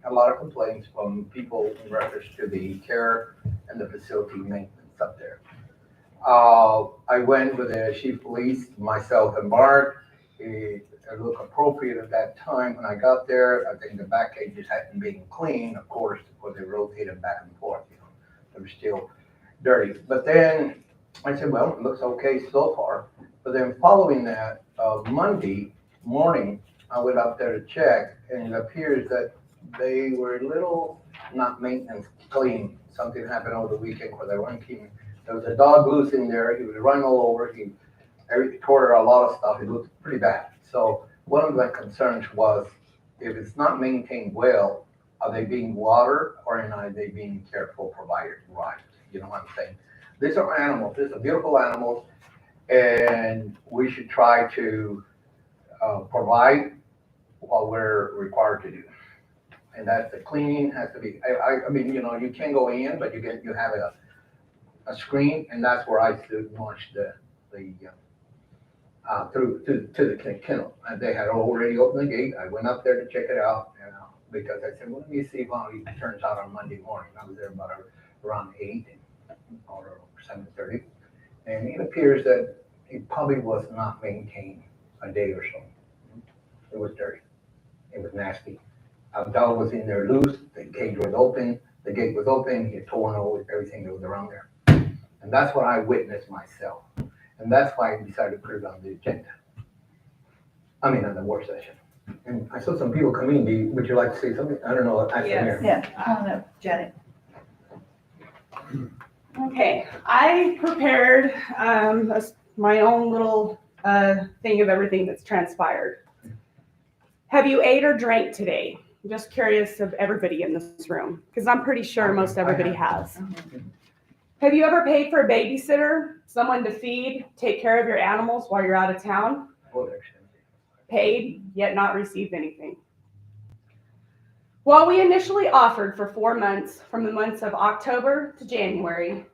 a lot of complaints from people in reference to the care and the facility maintenance up there. I went with the chief of police, myself and Mark. It looked appropriate at that time when I got there. I think the back cages hadn't been cleaned, of course, because they rotated back and forth, you know. They were still dirty. But then I said, well, it looks okay so far. But then following that, Monday morning, I went up there to check, and it appears that they were a little not maintenance clean. Something happened over the weekend where they weren't keeping. There was a dog loose in there. He was running all over. He tore a lot of stuff. It looked pretty bad. So one of my concerns was, if it's not maintained well, are they being watered, or are they being careful provided right? You know what I'm saying? These are animals. These are beautiful animals, and we should try to provide what we're required to do. And that's the cleaning has to be. I mean, you know, you can go in, but you have a screen, and that's where I should launch through to the kennel. And they had already opened the gate. I went up there to check it out, because I said, well, let me see how it turns out on Monday morning. I was there about around 8 or 7:30, and it appears that it probably was not maintained a day or so. It was dirty. It was nasty. A dog was in there loose. The cage was open. The gate was open. He had torn over everything that was around there. And that's what I witnessed myself. And that's why I decided to put it on the agenda. I mean, on the work session. And I saw some people come in. Would you like to say something? I don't know. Yes. Yeah, I don't know, Janet. Okay, I prepared my own little thing of everything that's transpired. Have you ate or drank today? I'm just curious of everybody in this room, because I'm pretty sure most everybody has. Have you ever paid for a babysitter, someone to feed, take care of your animals while you're out of town? Paid, yet not received anything. While we initially offered for 4 months, from the months of October to January,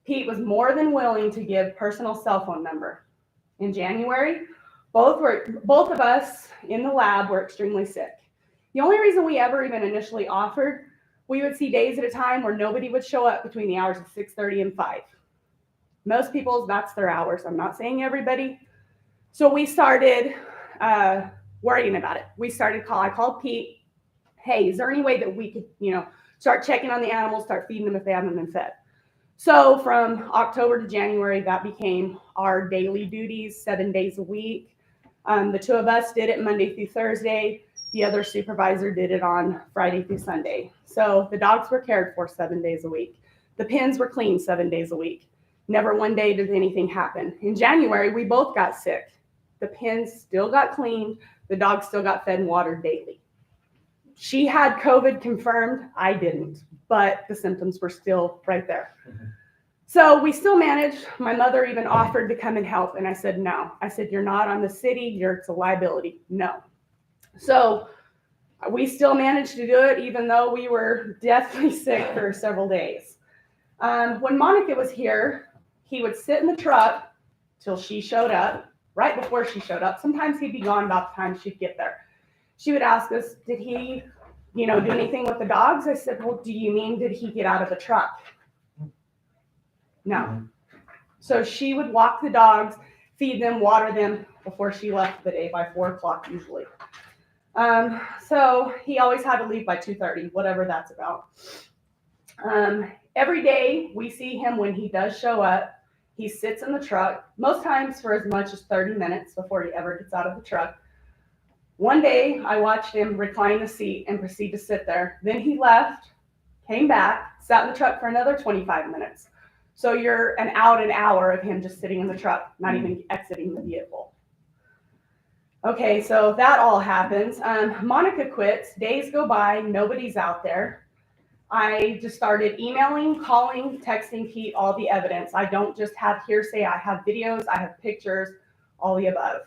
Pete was more than willing to give personal cell phone number. In January, both of us in the lab were extremely sick. The only reason we ever even initially offered, we would see days at a time where nobody would show up between the hours of 6:30 and 5. Most people's, that's their hours. I'm not saying everybody. So we started worrying about it. I called Pete. Hey, is there any way that we could, start checking on the animals, start feeding them if they haven't been fed? So from October to January, that became our daily duties, 7 days a week. The two of us did it Monday through Thursday. The other supervisor did it on Friday through Sunday. So the dogs were cared for 7 days a week. The pens were cleaned 7 days a week. Never one day did anything happen. In January, we both got sick. The pens still got cleaned. The dogs still got fed and watered daily. She had COVID confirmed. I didn't, but the symptoms were still right there. So we still managed. My mother even offered to come and help, and I said no. I said, you're not on the city. It's a liability. No. So we still managed to do it, even though we were deathly sick for several days. When Monica was here, he would sit in the truck till she showed up, right before she showed up. Sometimes he'd be gone about the time she'd get there. She would ask us, did he, do anything with the dogs? I said, well, do you mean, did he get out of the truck? No. So she would walk the dogs, feed them, water them before she left the day by 4 o'clock usually. So he always had to leave by 2:30, whatever that's about. Every day we see him when he does show up. He sits in the truck, most times for as much as 30 minutes before he ever gets out of the truck. One day I watched him recline the seat and proceed to sit there. Then he left, came back, sat in the truck for another 25 minutes. So you're an hour of him just sitting in the truck, not even exiting the vehicle. Okay, so that all happens. Monica quits, days go by, nobody's out there. I just started emailing, calling, texting Pete all the evidence. I don't just have hearsay, I have videos, I have pictures, all the above.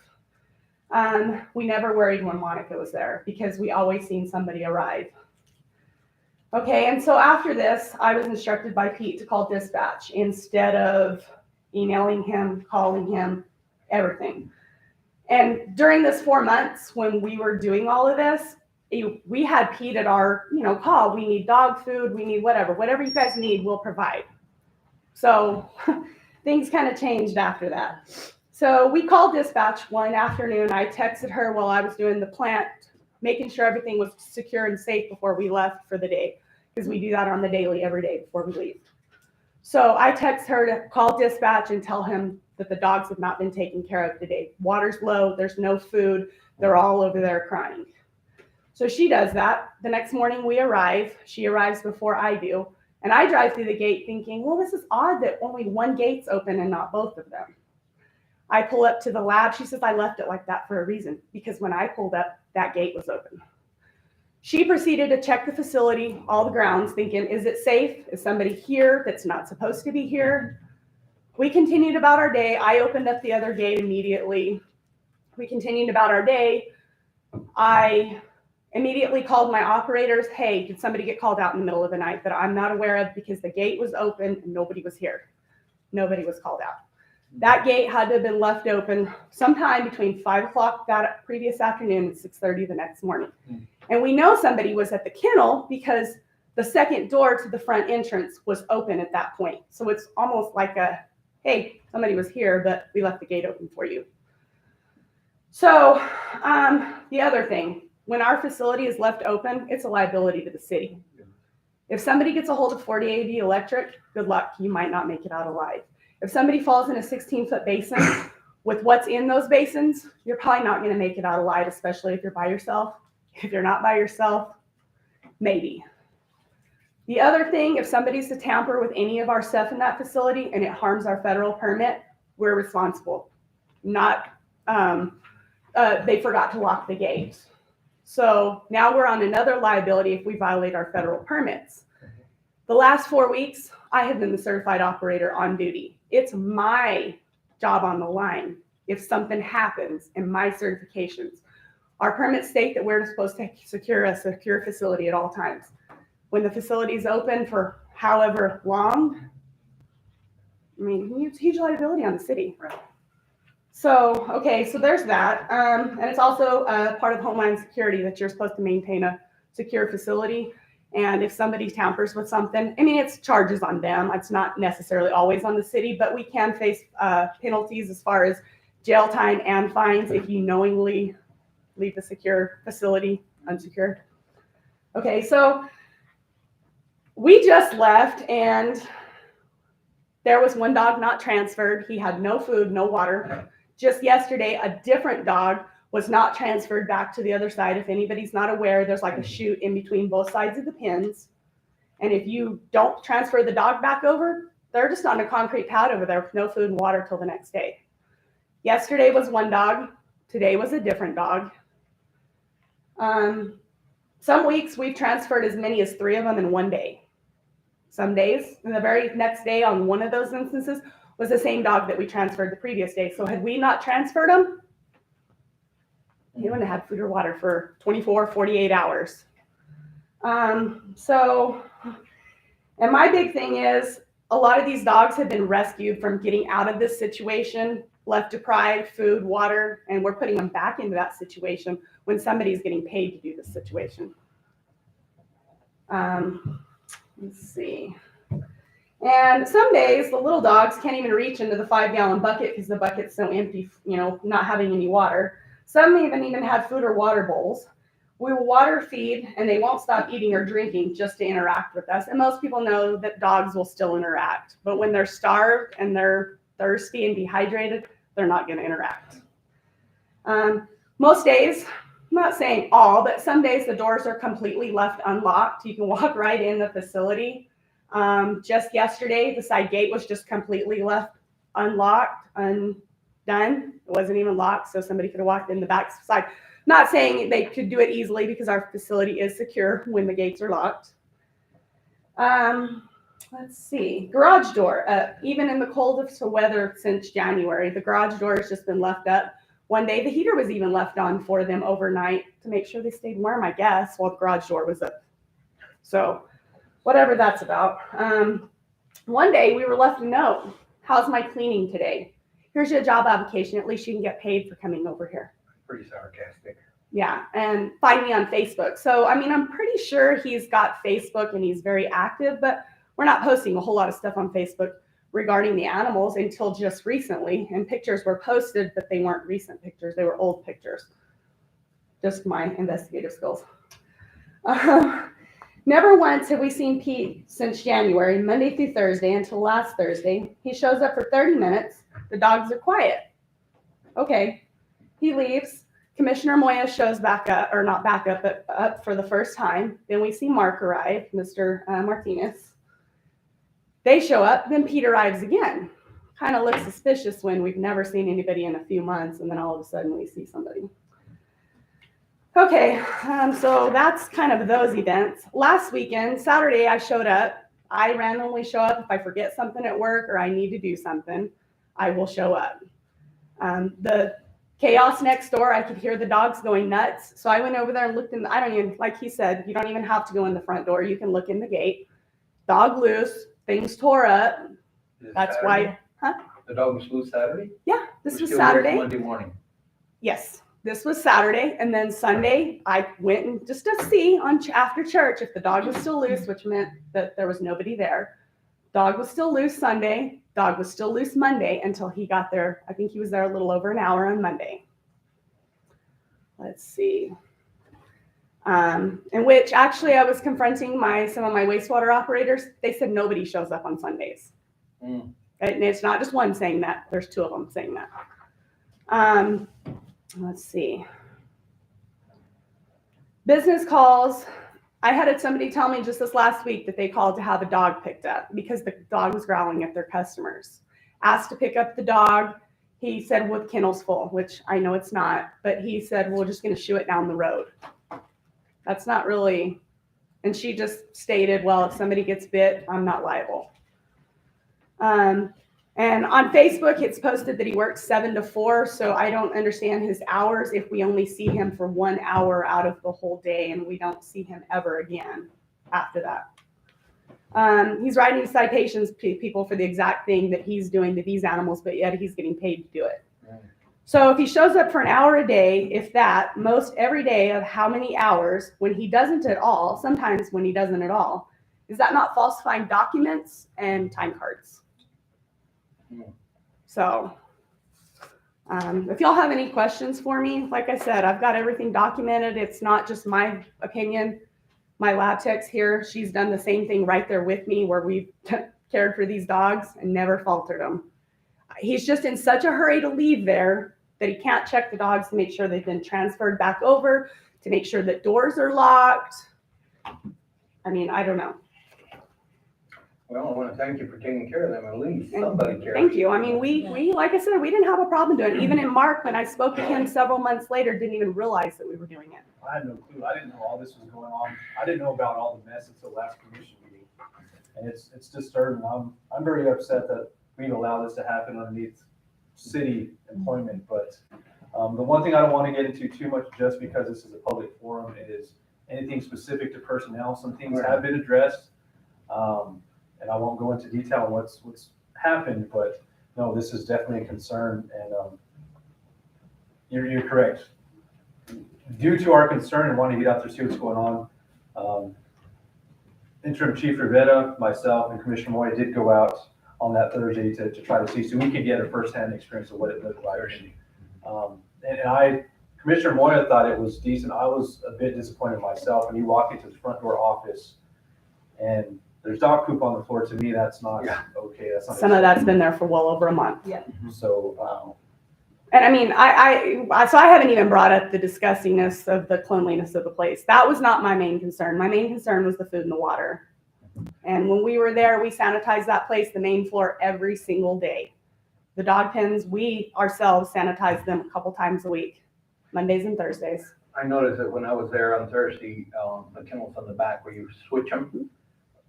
We never worried when Monica was there because we always seen somebody arrive. Okay, and so after this, I was instructed by Pete to call dispatch instead of emailing him, calling him, everything. And during this 4 months when we were doing all of this, we had Pete at our, call. We need dog food, we need whatever you guys need, we'll provide. So things kind of changed after that. So we called dispatch one afternoon. I texted her while I was doing the plant, making sure everything was secure and safe before we left for the day, because we do that on the daily every day before we leave. So I text her to call dispatch and tell him that the dogs have not been taken care of today. Water's low, there's no food, they're all over there crying. So she does that. The next morning we arrive. She arrives before I do. And I drive through the gate thinking, well, this is odd that only one gate's open and not both of them. I pull up to the lab. She says, I left it like that for a reason, because when I pulled up, that gate was open. She proceeded to check the facility, all the grounds, thinking, is it safe? Is somebody here that's not supposed to be here? We continued about our day. I opened up the other gate immediately. We continued about our day. I immediately called my operators. Hey, did somebody get called out in the middle of the night that I'm not aware of, because the gate was open and nobody was here? Nobody was called out. That gate had to have been left open sometime between 5 o'clock that previous afternoon and 6:30 the next morning. And we know somebody was at the kennel because the second door to the front entrance was open at that point. So it's almost like hey, somebody was here, but we left the gate open for you. So the other thing, when our facility is left open, it's a liability to the city. If somebody gets a hold of 40AV electric, good luck, you might not make it out alive. If somebody falls in a 16-foot basin with what's in those basins, you're probably not going to make it out alive, especially if you're by yourself. If you're not by yourself, maybe. The other thing, if somebody's to tamper with any of our stuff in that facility and it harms our federal permit, we're responsible. Not, they forgot to lock the gate. So now we're on another liability if we violate our federal permits. The last 4 weeks, I have been the certified operator on duty. It's my job on the line if something happens in my certifications. Our permits state that we're supposed to secure a secure facility at all times. When the facility is open for however long, I mean, it's huge liability on the city. Right. So, okay, so there's that. And it's also part of Homeland Security that you're supposed to maintain a secure facility. And if somebody tampers with something, I mean, it's charges on them. It's not necessarily always on the city, but we can face penalties as far as jail time and fines if you knowingly leave the secure facility unsecured. Okay, so we just left and there was one dog not transferred. He had no food, no water. Just yesterday, a different dog was not transferred back to the other side. If anybody's not aware, there's like a chute in between both sides of the pins. And if you don't transfer the dog back over, they're just on a concrete pad over there with no food and water till the next day. Yesterday was one dog. Today was a different dog. Some weeks we've transferred as many as 3 of them in one day. Some days, and the very next day on one of those instances was the same dog that we transferred the previous day. So had we not transferred them, he wouldn't have had food or water for 24, 48 hours. And my big thing is a lot of these dogs have been rescued from getting out of this situation, left deprived, food, water, and we're putting them back into that situation when somebody's getting paid to do this situation. Let's see. And some days the little dogs can't even reach into the 5-gallon bucket because the bucket's so empty, you know, not having any water. Some even have food or water bowls. We will water feed and they won't stop eating or drinking just to interact with us. And most people know that dogs will still interact, but when they're starved and they're thirsty and dehydrated, they're not going to interact. Most days, I'm not saying all, but some days the doors are completely left unlocked. You can walk right in the facility. Just yesterday, the side gate was just completely left unlocked, undone. It wasn't even locked, so somebody could have walked in the back side. Not saying they could do it easily because our facility is secure when the gates are locked. Let's see, garage door. Even in the coldest weather since January, the garage door has just been left up. One day, the heater was even left on for them overnight to make sure they stayed warm, I guess, while the garage door was up. So, whatever that's about. One day, we were left a note. How's my cleaning today? Here's your job application. At least you can get paid for coming over here. Pretty sarcastic. Yeah, and find me on Facebook. So, I mean, I'm pretty sure he's got Facebook and he's very active, but we're not posting a whole lot of stuff on Facebook regarding the animals until just recently. And pictures were posted, but they weren't recent pictures. They were old pictures. Just my investigative skills. Never once have we seen Pete since January, Monday through Thursday until last Thursday. He shows up for 30 minutes. The dogs are quiet. Okay. He leaves. Commissioner Moya shows back up, or not back up, but up for the first time. Then we see Mark arrive, Mr. Martinez. They show up, then Pete arrives again. Kind of looks suspicious when we've never seen anybody in a few months, and then all of a sudden we see somebody. Okay, so that's kind of those events. Last weekend, Saturday, I showed up. I randomly show up if I forget something at work or I need to do something, I will show up. The chaos next door, I could hear the dogs going nuts. So I went over there and looked in, like he said, you don't even have to go in the front door. You can look in the gate. Dog loose, things tore up. That's Saturday? why, The dog was loose Saturday? yeah, this We're was still Saturday. Monday morning. Yes, this was Saturday. And then Sunday, I went and just to see after church if the dog was still loose, which meant that there was nobody there. Dog was still loose Sunday. Dog was still loose Monday until he got there. I think he was there a little over an hour on Monday. Let's see. In which actually I was confronting some of my wastewater operators. They said nobody shows up on Sundays. And it's not just one saying that. There's 2 of them saying that. Let's see. Business calls. I had somebody tell me just this last week that they called to have a dog picked up because the dog was growling at their customers. Asked to pick up the dog. He said, well, the kennel's full, which I know it's not, but he said, we're just going to shoo it down the road. That's not really And she just stated, well, if somebody gets bit, I'm not liable. And on Facebook, it's posted that he works 7 to 4. So I don't understand his hours if we only see him for 1 hour out of the whole day and we don't see him ever again after that. He's writing citations to people for the exact thing that he's doing to these animals, but yet he's getting paid to do it. So if he shows up for an hour a day, if that, most every day of how many hours, when he doesn't at all, sometimes when he doesn't at all, is that not falsifying documents and time cards? So if y'all have any questions for me, like I said, I've got everything documented. It's not just my opinion. My lab tech's here. She's done the same thing right there with me where we've cared for these dogs and never faltered them. He's just in such a hurry to leave there that he can't check the dogs to make sure they've been transferred back over, to make sure that doors are locked. I mean, I don't know. Well, I want to thank you for taking care of them, at least somebody cares. Thank you. I mean, we, like I said, we didn't have a problem doing it. Even in Mark, when I spoke to him several months later, didn't even realize that we were doing it. I had no clue. I didn't know all this was going on. I didn't know about all the mess until last commission meeting. And it's disturbing. I'm very upset that we allow this to happen underneath city employment. But the one thing I don't want to get into too much, just because this is a public forum, is anything specific to personnel. Some things have been addressed. And I won't go into detail on what's happened, but no, this is definitely a concern. And you're correct. Due to our concern and wanting to get out there, see what's going on, Interim Chief Rivera, myself, and Commissioner Moya did go out on that Thursday to try to see, so we could get a firsthand experience of what it looked like. And Commissioner Moya thought it was decent. I was a bit disappointed myself when you walk into the front door office and there's dog poop on the floor. To me, that's not okay. That's not Some of that's been there for well over a month. Yeah. So, and I mean, so I haven't even brought up the disgustingness of the cleanliness of the place. That was not my main concern. My main concern was the food and the water. And when we were there, we sanitized that place, the main floor, every single day. The dog pens, we ourselves sanitize them a couple times a week, Mondays and Thursdays. I noticed that when I was there on Thursday, the kennels on the back where you switch them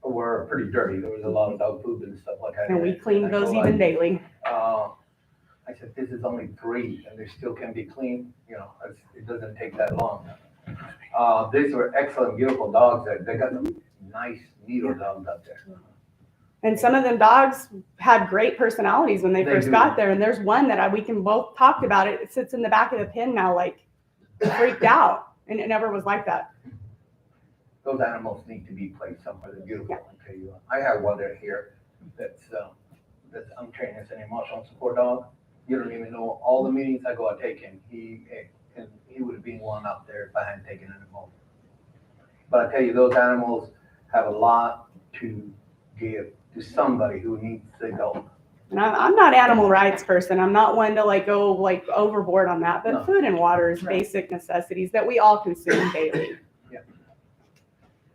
were pretty dirty. There was a lot of dog poop and stuff like that. And we clean those even daily. I said, this is only 3 and they still can be clean. You know, it doesn't take that long. These were excellent, beautiful dogs. They got some nice needle dogs out there. And some of them dogs had great personalities when they first got there. And there's one that we can both talk about it. It sits in the back of the pen now, like freaked out. And it never was like that. Those animals need to be placed somewhere. They're beautiful. I tell you, I have one there here that's I'm training as an emotional support dog. You don't even know all the meetings I go and take him. He would have been one up there if I hadn't taken him home. But I tell you, those animals have a lot to give to somebody who needs to go. And I'm not animal rights person. I'm not one to go overboard on that. But food and water is basic necessities that we all consume daily. Yeah.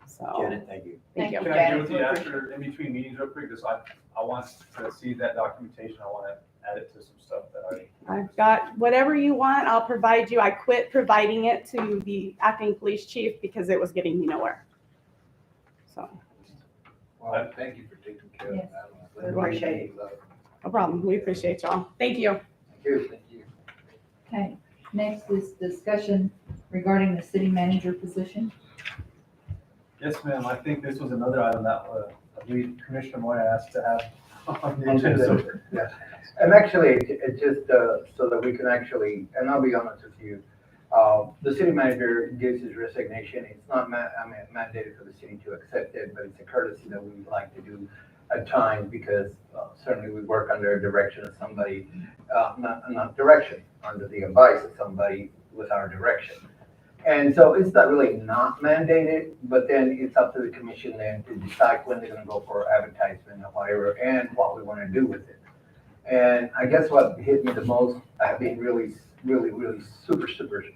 So. Janet, thank you. Thank you. can I get with you after, in between meetings real quick? Because I want to see that documentation. I want to add it to some stuff that I've got whatever you want. I'll provide you. I quit providing it to the acting police chief because it was getting me nowhere. So. Well, thank you for taking care of that. Appreciate it. No problem. We appreciate y'all. Thank you. Thank you. Okay, next is discussion regarding the city manager position. Yes, ma'am. I think this was another item that Commissioner Moya asked to have on the agenda. Yeah. And actually, it's just so that we can actually, and I'll be honest with you, the city manager gives his resignation. It's not mandated for the city to accept it, but it's a courtesy that we like to do at times because certainly we work under direction of somebody, not direction, under the advice of somebody with our direction. And so it's not really not mandated, but then it's up to the commission then to decide when they're gonna go for advertisement or whatever and what we wanna do with it. And I guess what hit me the most, I've been really super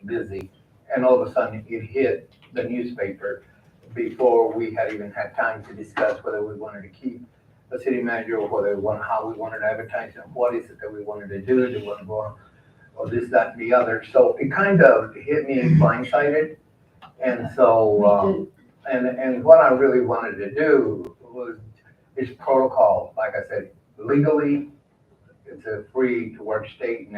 busy. And all of a sudden it hit the newspaper before we had even had time to discuss whether we wanted to keep the city manager or how we wanted to advertise and what is it that we wanted to do. Do we want to go on or this, that, and the other. So it kind of hit me blindsided. And so, And what I really wanted to do is protocol, like I said, legally, it's a free to work state and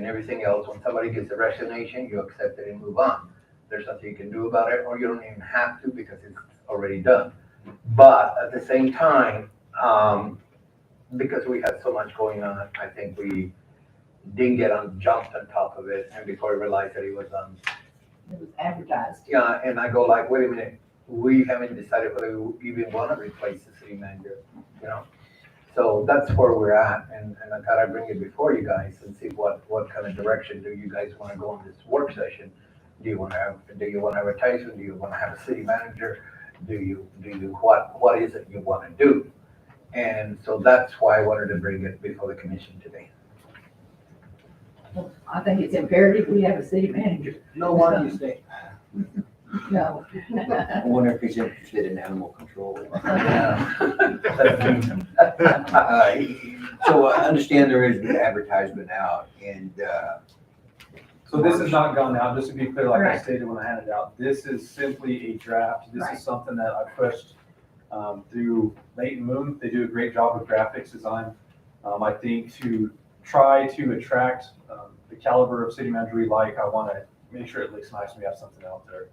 everything else. When somebody gets a resignation, you accept it and move on. There's nothing you can do about it, or you don't even have to because it's already done. But at the same time, because we had so much going on, I think we didn't jumped on top of it, and before we realized that it was It was advertised. yeah, and I go like, wait a minute, we haven't decided whether we even want to replace the city manager, you know? So that's where we're at, and I thought I'd bring it before you guys and see what kind of direction do you guys want to go on this work session? Do you want to advertise, or do you want to have a city manager? What is it you want to do? And so that's why I wanted to bring it before the commission today. I think it's imperative we have a city manager. No, why do you say? No. I wonder if he's interested in animal control. So I understand there is an advertisement out, and, So this has not gone out, just to be clear, like I Correct. stated when I handed out, this is simply a draft. This Right. is something that I pushed through Leighton Moon. They do a great job with graphics design. I think to try to attract the caliber of city manager we like, I want to make sure it looks nice and we have something out there.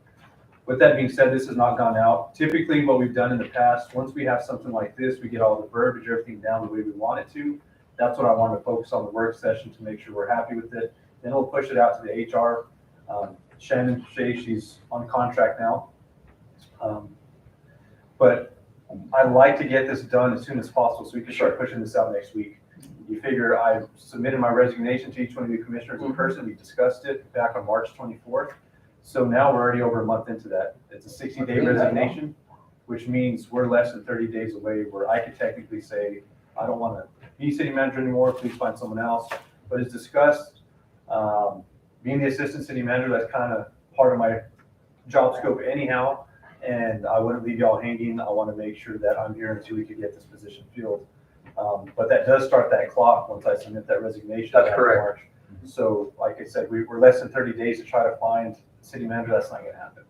With that being said, this has not gone out. Typically, what we've done in the past, once we have something like this, we get all the verbiage, everything down the way we want it to. That's what I want to focus on the work session to make sure we're happy with it. Then we'll push it out to the HR. Shannon Shea, she's on contract now. But I'd like to get this done as soon as possible so we can start pushing this out next week. You figure I submitted my resignation to each one of you commissioners in person. We discussed it back on March 24th. So now we're already over a month into that. It's a 60-day resignation, which means we're less than 30 days away where I could technically say, I don't want to be city manager anymore, please find someone else. But as discussed, being the assistant city manager, that's kind of part of my job scope anyhow. And I wouldn't leave y'all hanging. I want to make sure that I'm here until we could get this position filled. But that does start that clock once I submit that resignation. That's back in correct. March. So like I said, we're less than 30 days to try to find city manager. That's not going to happen.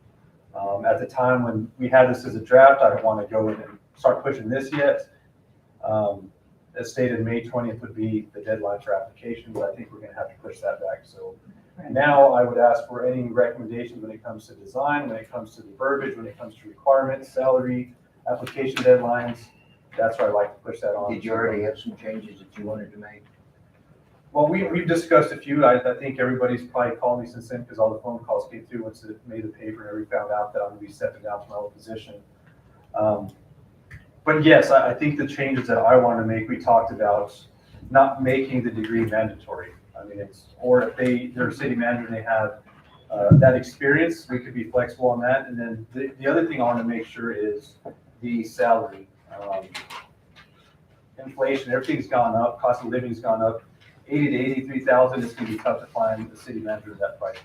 At the time when we had this as a draft, I don't want to go in and start pushing this yet. As stated, May 20th would be the deadline for applications. I think we're going to have to push that back. So now I would ask for any recommendations when it comes to design, when it comes to the verbiage, when it comes to requirements, salary, application deadlines. That's where I'd like to push that on. did you already have some changes that you wanted to make? Well, we've discussed a few. I think everybody's probably called me since then because all the phone calls came through once it made the paper and we found out that I'm going to be stepping down from my old position. But yes, I think the changes that I want to make, we talked about not making the degree mandatory. I mean, or if they're a city manager and they have that experience, we could be flexible on that. And then the other thing I want to make sure is the salary. Inflation, everything's gone up, cost of living's gone up. 80 to 83,000, it's going to be tough to find a city manager at that price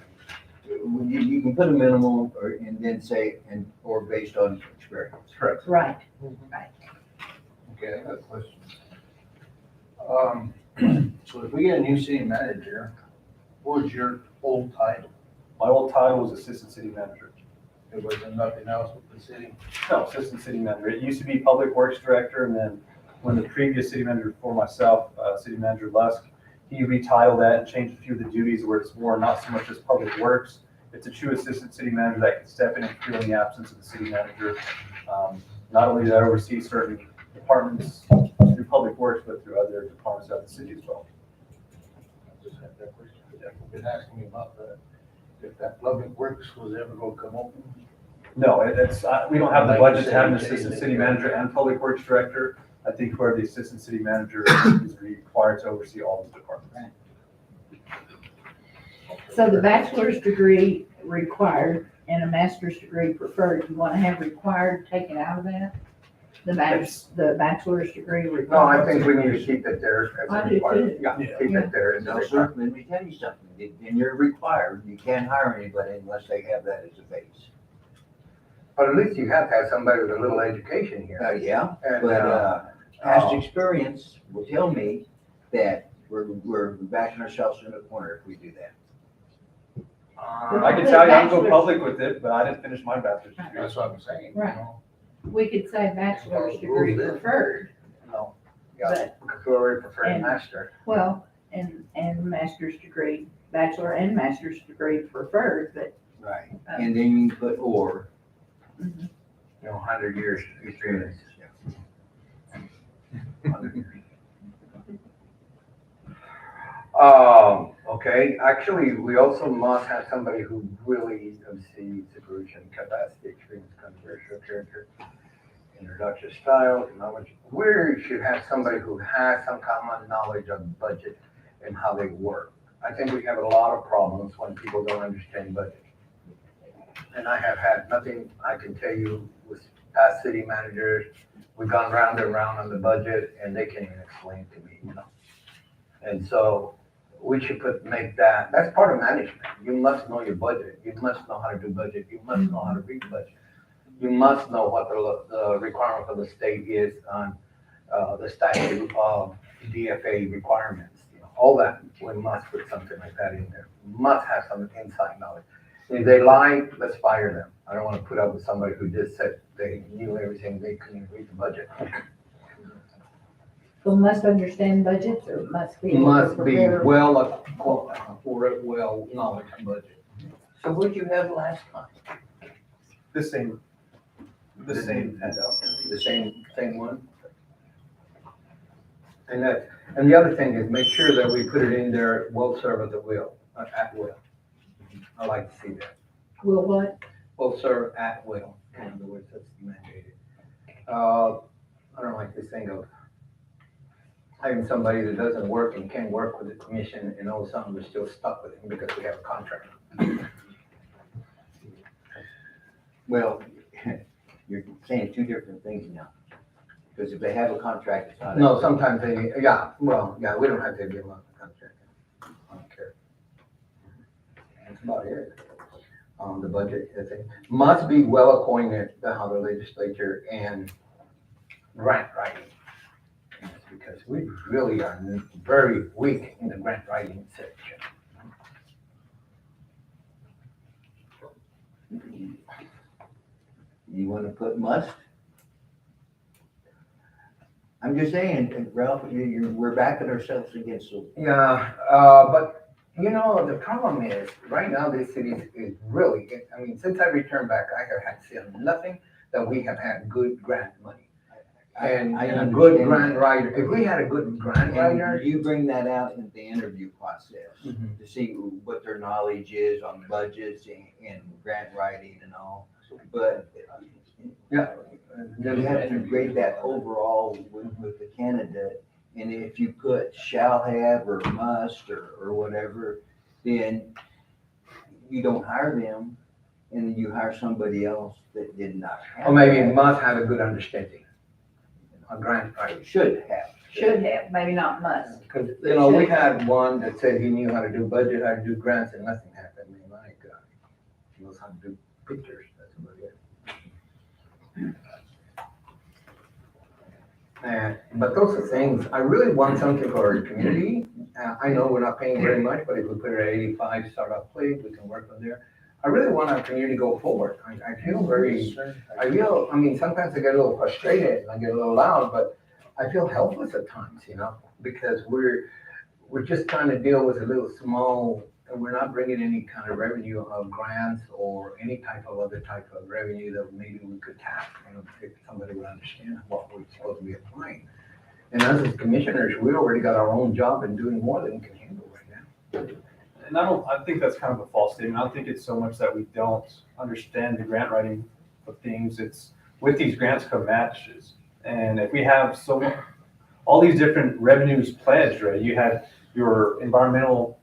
range. You can put a minimum and then say, or based on experience. Correct. Right. Okay, I got a question. So if we get a new city manager, what was your old title? My old title was assistant city manager. There wasn't nothing else with the city? No, assistant city manager. It used to be public works director, and then when the previous city manager before myself, city manager Lusk, he retitled that and changed a few of the duties where it's more not so much as public works. It's a true assistant city manager that can step in and fill in the absence of the city manager. Not only does that oversee certain departments through public works, but through other departments of the city as well. I just had that question. I've been asking me about that. If that public works was ever gonna come open? No, we don't have the budget to have an assistant city manager and public works director. I think where the assistant city manager is required to oversee all the departments. So the bachelor's degree required and a master's degree preferred, you want to have required taken out of that? The bachelor's degree No, required? I think we need to keep it there. as I do required. too. Yeah, keep it there. as No, required. sir, let me tell you something, and you're required, you can't hire anybody unless they have that as a base. But at least you have to have somebody with a little education here. Yeah, And, but, past experience will tell me that we're backing ourselves in a corner if we do that. I can tell you, I'm going public with it, but I didn't finish my bachelor's degree. That's what I'm saying. you Right. know. We could say bachelor's degree preferred, No. Yeah, but, because we already prefer a And- master. well, and master's degree, bachelor and master's degree preferred, but, Right, and then you put or. mhm. 100 years experience. Okay, actually, we also must have somebody who really sees the solution, capacity, experience, controversial character, introduction style, knowledge. We should have somebody who has some common knowledge of budget and how they work. I think we have a lot of problems when people don't understand budget. And I have had nothing, I can tell you, with past city managers, we've gone round and round on the budget and they can't even explain to me, you know? And so we should make that's part of management. You must know your budget. You must know how to do budget. You must know how to read budget. You must know what the requirement of the state is on the statute of DFA requirements. You know, all that, we must put something like that in there. Must have some inside knowledge. If they lie, let's fire them. I don't want to put up with somebody who just said they knew everything, they couldn't read the budget. So must understand budgets or must be? Must be prepared? well knowledge of budget. So what'd you have last time? The same handout. The same one. And the other thing is make sure that we put it in there, will serve at the will, at will. I like to see that. Will what? Will serve at will, in other words, that's mandated. I don't like this thing of having somebody that doesn't work and can't work with the commission and all of a sudden we're still stuck with him because we have a contract. Well, you're saying two different things now. Because if they have a contract, it's not. No, sometimes we don't have to give them a contract. I don't care. That's about it. The budget, I think, must be well acquainted to how the legislature and grant writing. Because we really are very weak in the grant writing section. You wanna put must? I'm just saying, Ralph, we're backing ourselves against the. Yeah, but you know, the problem is, right now, this city is really, I mean, since I returned back, I have had seen nothing that we have had good grant money. And I a good understand grant that. writer, if we had a good grant writer. And you bring that out in the interview process Mhm. to see what their knowledge is on budgets and grant writing and all. But Yeah. you have to grade that overall with the candidate. And if you put shall have or must or whatever, then you don't hire them and you hire somebody else that did not have. Or maybe that. must have a good understanding. A grant writer. Should have. Should have, maybe not must. Because, you know, we had one that said he knew how to do budget, how to do grants, and nothing happened. I mean, my God. He knows how to do pictures, that's about it. But those are things, I really want something for our community. I know we're not paying very much, but if we put it at 85, start off plate, we can work on there. I really want our community to go forward. I mean, sometimes I get a little frustrated and I get a little loud, but I feel helpless at times, you know, because we're just trying to deal with a little small, and we're not bringing any kind of revenue of grants or any type of other type of revenue that maybe we could tap, you know, if somebody would understand what we're supposed to be applying. And as commissioners, we already got our own job and doing more than we can handle right now. And I think that's kind of a false statement. I don't think it's so much that we don't understand the grant writing of things. It's with these grants come matches. And if we have all these different revenues pledged, right? You have your environmental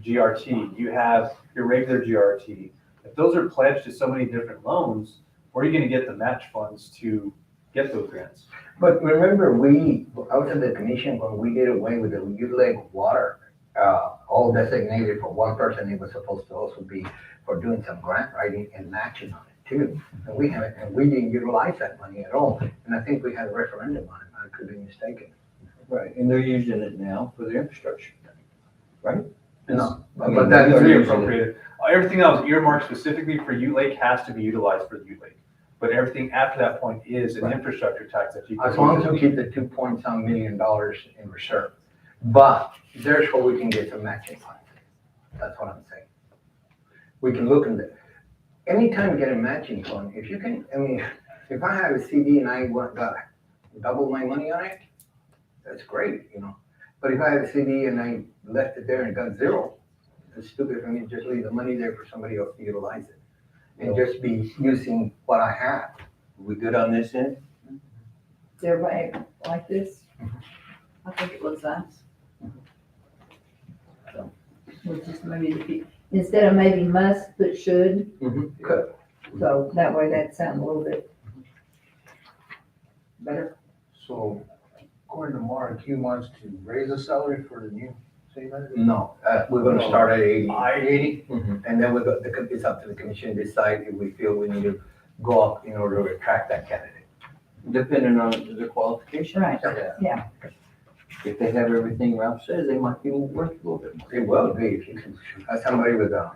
GRT, you have your regular GRT. If those are pledged to so many different loans, where are you gonna get the match funds to get those grants? But remember, I was in the commission when we did away with the Lake water, all designated for one person. It was supposed to also be for doing some grant writing and matching on it too. And we didn't utilize that money at all. And I think we had a referendum on it. I could be mistaken. Right, and they're using it now for the infrastructure, right? No, I mean, but that's It's they're reappropriated. everything that was earmarked specifically for Ute Lake has to be utilized for Ute Lake. But everything after that point is an infrastructure tax that you can. As long as we keep the $2.some million in reserve. But there's where we can get some matching funds. That's what I'm saying. We can look into, anytime we get a matching fund, if you can, I mean, if I have a CD and I got double my money on it, that's great, you know. But if I have a CD and I left it there and got zero, it's stupid for me to just leave the money there for somebody else to utilize it. And just be using what I have. We good on this end? Is everybody like this? I think it looks nice. So, we'll just maybe, instead of maybe must, put should. Good. So that way that sounds a little bit better. So according to Mark, he wants to raise the salary for the new city manager? No, we're gonna start at 80. 80? And then it's up to the commission to decide if we feel we need to go up in order to attract that candidate. Depending on the qualification. Right, Yeah. yeah. If they have everything Ralph says, they might be worth a little bit more. It will be, if you can, have somebody with a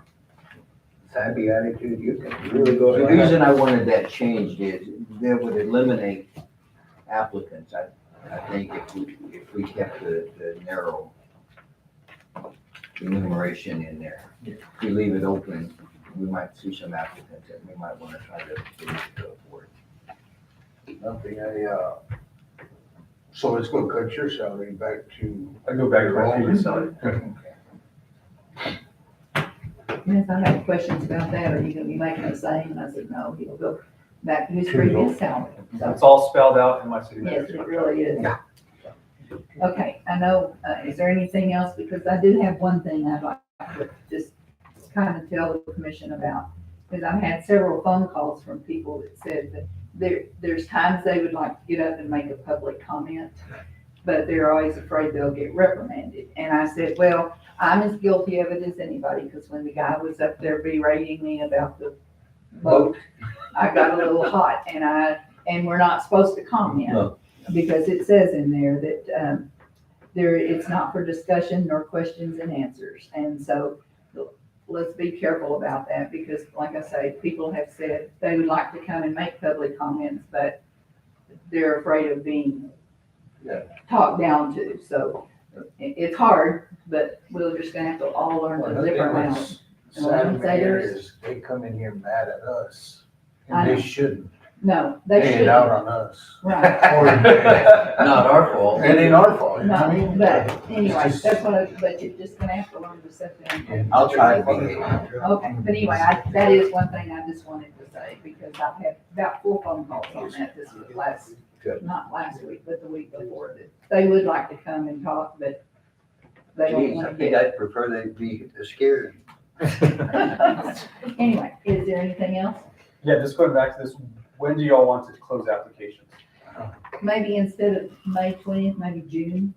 savvy attitude, you can really go The ahead. reason I wanted that changed is that would eliminate applicants. I think if we kept the narrow enumeration in there. If we leave it open, we might see some applicants that we might want to try to go for it. Nothing, so it's gonna cut your salary back to. I go back to my previous salary. Yes, I had questions about that, are you gonna be making the same? And I said, no, he'll go back to his previous salary. So, It's all spelled out in my city yes, manager's it contract. really is. Yeah. Okay, I know, is there anything else? Because I do have one thing I'd like to just kind of tell the commission about. Because I've had several phone calls from people that said that there's times they would like to get up and make a public comment, but they're always afraid they'll get reprimanded. And I said, well, I'm as guilty of it as anybody, because when the guy was up there berating me about the vote, I got a little hot, and we're not supposed to comment. No. Because it says in there that, it's not for discussion nor questions and answers. And so let's be careful about that, because like I say, people have said they would like to come and make public comments, but they're afraid of being talked down to. So it's hard, but we're just gonna have to all learn to live around it. And what I'm Sad saying here is- is they come in here mad at us, I and know. they shouldn't. No, they Take it out shouldn't. on us. Right. Or- Not our fault. It ain't our fault, you know what I No, mean? but anyway, It's just- that's what but you're just gonna have to learn to sit down. and- I'll try to be. Okay, but anyway, that is one thing I just wanted to say, because I've had about 4 phone calls on that this week, not last week, but the week before, that they would like to come and talk, but they don't Geez, I want to think get. I'd prefer they be scared. Anyway, is there anything else? Yeah, just going back to this, when do y'all want to close applications? Maybe instead of May 20th, maybe June?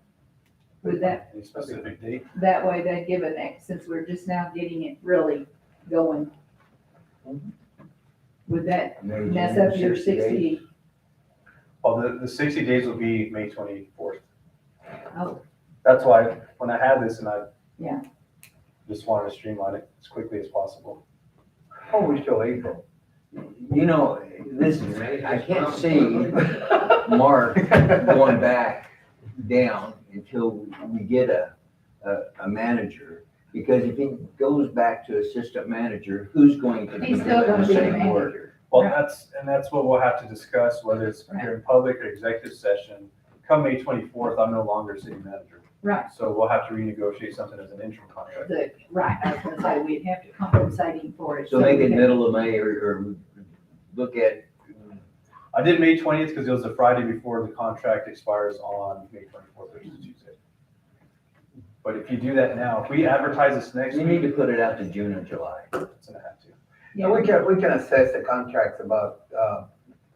Would Any specific date? that way they'd give an X, since we're just now getting it really going. Would that Maybe mess up your 60 days. 60? Well, the 60 days will be May 24th. Oh, That's why, when I had this and I Yeah. just wanted to streamline it as quickly as possible. Oh, we're still April. You know, this, I can't see Mark going back down until we get a manager. Because if he goes back to assistant manager, who's going to be he's doing still gonna the be the same work? manager. Well, Right. that's what we'll have to discuss, whether it's here in public or executive session. Come May 24th, I'm no longer city manager. Right. So we'll have to renegotiate something as an interim contract. Right, I was gonna say, we'd have to compensate him for it. So make it we can- middle of May or look at, I did May 20th because it was the Friday before the contract expires on May 24th, which is Tuesday. But if you do that now, if we advertise this next you week, need to put it out to June or July. it's gonna have to. Yeah, we can assess the contracts about,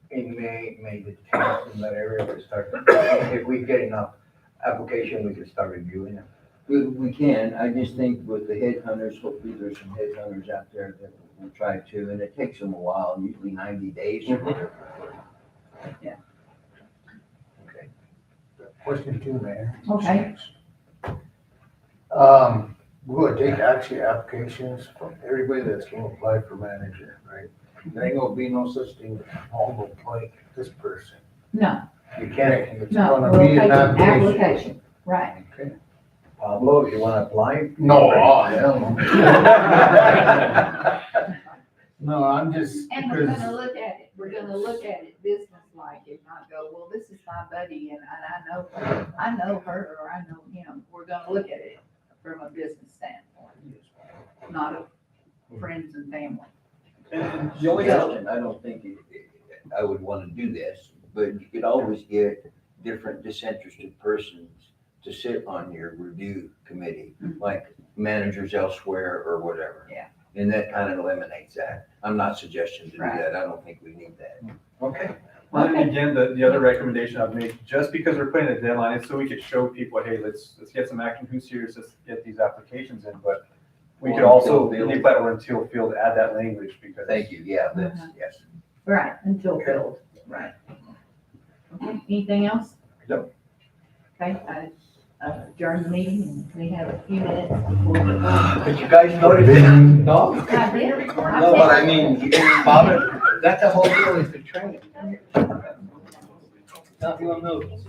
in May the 10th, in that area, we start, if we get enough application, we can start reviewing them. We can, I just think with the headhunters, hopefully there's some headhunters out there that will try to, and it takes them a while, usually 90 days or whatever. Question 2, Mayor. Okay. we're gonna take actually applications from everybody that's gonna apply for manager, right? There ain't gonna be no such thing, I'm gonna appoint this person. No, You can't, it's no, gonna we'll be take an an application. application, right. Okay. Pablo, you wanna apply? No, hell no. No, I'm just, And we're because, gonna look at it, we're gonna look at it business-like and not go, well, this is my buddy and I know her or I know him. We're gonna look at it from a business standpoint, not of friends and family. And the only Suggestion, I don't think I would want to do this, but you could always get different disinterested persons to sit on your review committee, like managers elsewhere or whatever. Yeah. And that kind of eliminates that. I'm not suggesting to do Right. that. I don't think we need that. Okay. And again, the other recommendation I'd make, just because we're putting a deadline, is so we could show people, hey, let's get some action, who's serious, let's get these applications in, but we could Or also, until in the plat or until field, add that language, because. Thank you. Yeah, that's, yes. Right, until filled, right. Okay, anything else? Nope. Okay, I adjourn the meeting and we have a few minutes before. Did you guys notice? No? I did. No, but I mean, Bob, that's the whole deal is the training. Nothing on those.